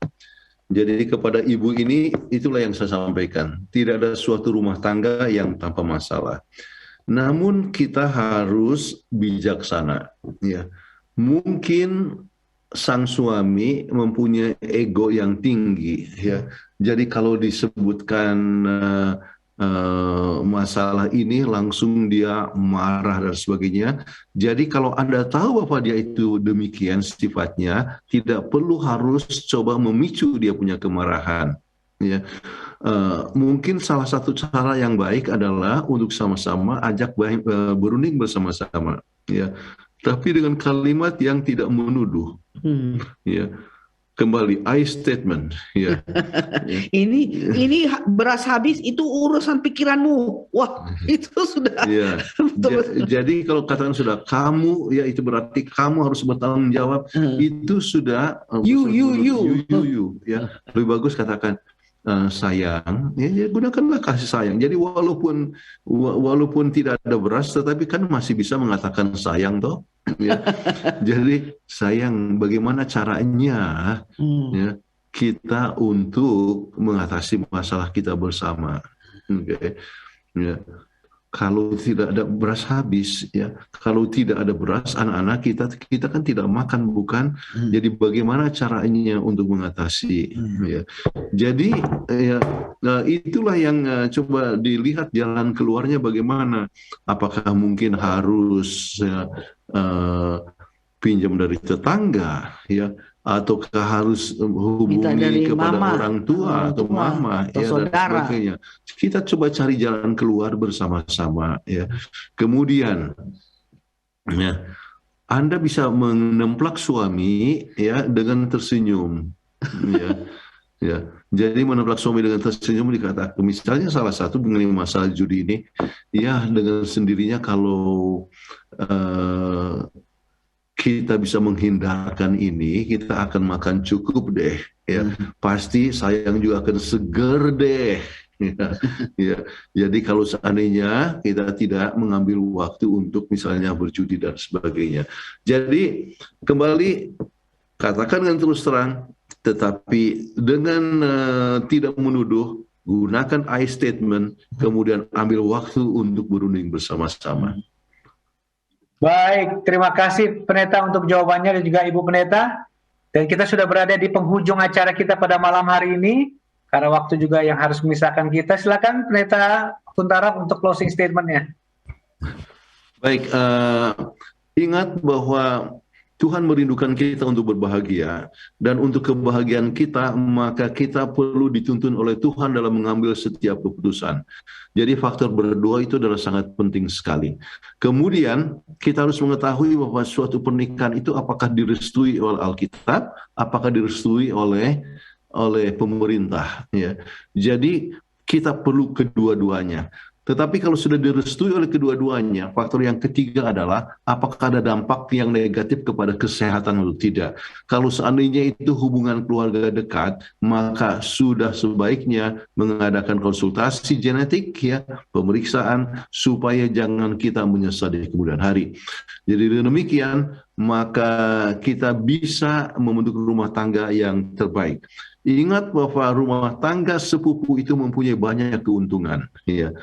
Jadi kepada ibu ini, itulah yang saya sampaikan. Tidak ada suatu rumah tangga yang tanpa masalah. Namun kita harus bijaksana. Ya, mungkin sang suami mempunyai ego yang tinggi, ya. Jadi kalau disebutkan masalah ini langsung dia marah dan sebagainya. Jadi kalau Anda tahu bahwa dia itu demikian sifatnya, tidak perlu harus coba memicu dia punya kemarahan. Ya, mungkin salah satu cara yang baik adalah untuk sama-sama ajak berunding bersama-sama. Ya. Tapi dengan kalimat yang tidak menuduh, ya, kembali I statement, ya. Ini beras habis itu urusan pikiranmu, wah itu sudah. Ya. Jadi kalau katakan sudah kamu, ya itu berarti kamu harus bertanggung jawab. Itu sudah you, ya. Lebih bagus katakan sayang, ya gunakanlah kasih sayang. Jadi walaupun tidak ada beras, tetapi kan masih bisa mengatakan sayang toh. Ya. Jadi sayang, bagaimana caranya ya, kita untuk mengatasi masalah kita bersama. Okay. Ya. Kalau tidak ada beras habis, ya. Kalau tidak ada beras, anak-anak kita kan tidak makan, bukan? Jadi bagaimana caranya untuk mengatasi? Ya. Jadi ya, itulah yang coba dilihat jalan keluarnya bagaimana. Apakah mungkin harus pinjam dari tetangga, ya? Ataukah harus hubungi kepada orang tua atau mama atau ya, saudara. dan sebagainya. Kita coba cari jalan keluar bersama-sama, ya. Kemudian ya, Anda bisa menemplak suami, ya, dengan tersenyum, ya. Ya, jadi menemplak suami dengan tersenyum dikatakan, misalnya salah satu mengenai masalah judi ini, ya dengan sendirinya kalau kita bisa menghindarkan ini, kita akan makan cukup deh, ya. Pasti sayang juga akan seger deh. Ya, ya. Jadi kalau seandainya kita tidak mengambil waktu untuk misalnya berjudi dan sebagainya. Jadi kembali katakan dengan terus terang, tetapi dengan tidak menuduh, gunakan I statement, kemudian ambil waktu untuk berunding bersama-sama. Baik, terima kasih Pendeta untuk jawabannya dan juga Ibu Pendeta. Dan kita sudah berada di penghujung acara kita pada malam hari ini, karena waktu juga yang harus memisahkan kita. Silakan Pendeta Kuntara untuk closing statement-nya. Baik, ingat bahwa Tuhan merindukan kita untuk berbahagia, dan untuk kebahagiaan kita, maka kita perlu dituntun oleh Tuhan dalam mengambil setiap keputusan. Jadi faktor berdoa itu adalah sangat penting sekali. Kemudian kita harus mengetahui bahwa suatu pernikahan itu apakah direstui oleh Alkitab, apakah direstui oleh pemerintah. Ya. Jadi kita perlu kedua-duanya. Tetapi kalau sudah direstui oleh kedua-duanya, faktor yang ketiga adalah apakah ada dampak yang negatif kepada kesehatan atau tidak. Kalau seandainya itu hubungan keluarga dekat, maka sudah sebaiknya mengadakan konsultasi genetik, ya, pemeriksaan, supaya jangan kita menyesal di kemudian hari. Jadi dengan demikian, maka kita bisa membentuk rumah tangga yang terbaik. Ingat bahwa rumah tangga sepupu itu mempunyai banyak keuntungan, ya.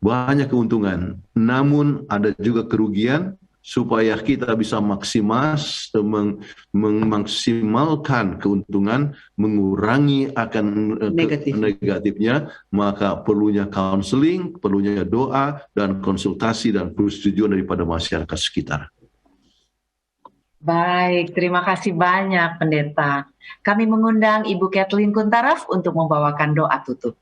banyak keuntungan, namun ada juga kerugian. Supaya kita bisa memaksimalkan keuntungan, mengurangi akan negatifnya, maka perlunya counseling, perlunya doa dan konsultasi dan persetujuan daripada masyarakat sekitar. Baik, terima kasih banyak Pendeta. Kami mengundang Ibu Kathleen Kuntaraf untuk membawakan doa tutup.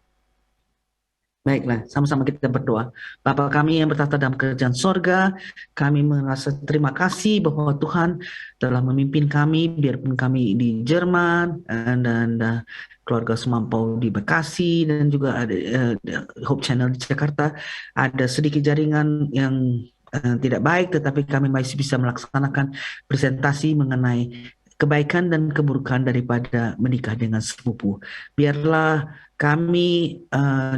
Baiklah, sama-sama kita berdoa. Bapa kami yang bertata dalam kerajaan sorga, kami merasa terima kasih bahwa Tuhan telah memimpin kami, biarpun kami di Jerman dan keluarga Semampau di Bekasi dan juga ada Hope Channel di Jakarta. Ada sedikit jaringan yang tidak baik, tetapi kami masih bisa melaksanakan presentasi mengenai kebaikan dan keburukan daripada menikah dengan sepupu. Biarlah kami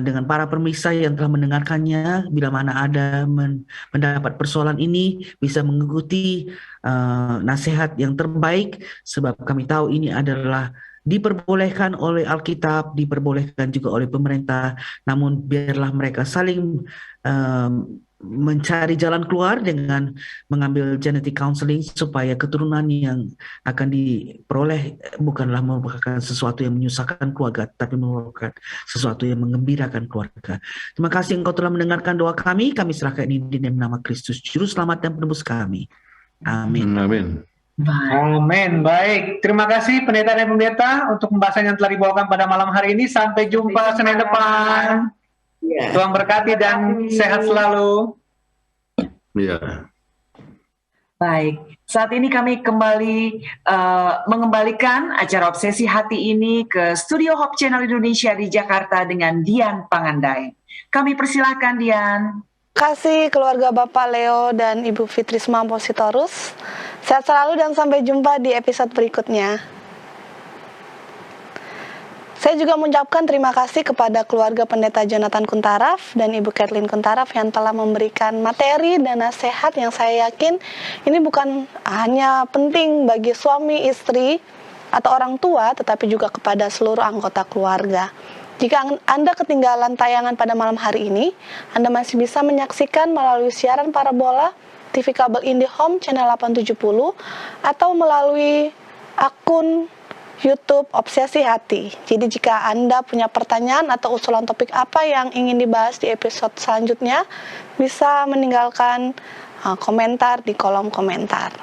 dengan para pemirsa yang telah mendengarkannya, bila mana ada mendapat persoalan ini, bisa mengikuti nasihat yang terbaik, sebab kami tahu ini adalah diperbolehkan oleh Alkitab, diperbolehkan juga oleh pemerintah, namun biarlah mereka saling mencari jalan keluar dengan mengambil genetic counseling supaya keturunan yang akan diperoleh bukanlah merupakan sesuatu yang menyusahkan keluarga, tapi merupakan sesuatu yang mengembirakan keluarga. Terima kasih Engkau telah mendengarkan doa kami. Kami serahkan ini di dalam nama Kristus, Juru Selamat dan Penebus kami. Amin. Amin. Amin. Baik, terima kasih pendeta dan pendeta untuk pembahasan yang telah dibawakan pada malam hari ini. Sampai jumpa Senin depan. Tuhan berkati dan sehat selalu. Ya. Baik, saat ini kami kembali mengembalikan acara Obsesi Hati ini ke Studio Hope Channel Indonesia di Jakarta dengan Dian Pangandai. Kami persilahkan Dian. Terima kasih keluarga Bapak Leo dan Ibu Fitri Semampau Sitorus. Sehat selalu dan sampai jumpa di episode berikutnya. Saya juga mengucapkan terima kasih kepada keluarga Pendeta Jonathan Kuntaraf dan Ibu Kathleen Kuntaraf yang telah memberikan materi dan nasihat yang saya yakin ini bukan hanya penting bagi suami, istri, atau orang tua, tetapi juga kepada seluruh anggota keluarga. Jika Anda ketinggalan tayangan pada malam hari ini, Anda masih bisa menyaksikan melalui siaran parabola TV kabel IndiHome channel 870 atau melalui akun YouTube Obsesi Hati. Jadi jika Anda punya pertanyaan atau usulan topik apa yang ingin dibahas di episode selanjutnya, bisa meninggalkan komentar di kolom komentar.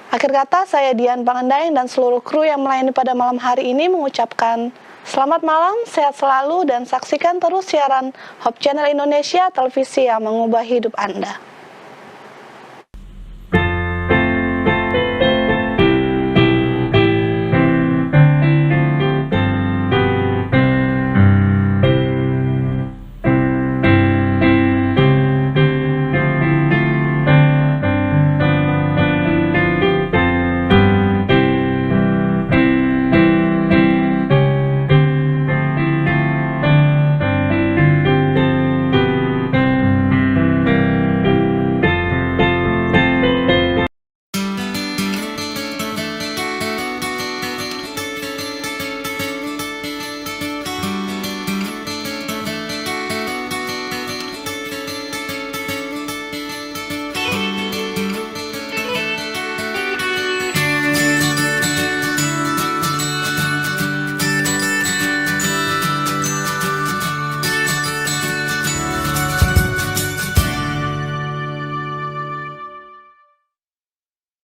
Akhir kata, saya Dian Pangandai dan seluruh kru yang melayani pada malam hari ini mengucapkan selamat malam, sehat selalu, dan saksikan terus siaran Hope Channel Indonesia, televisi yang mengubah hidup Anda.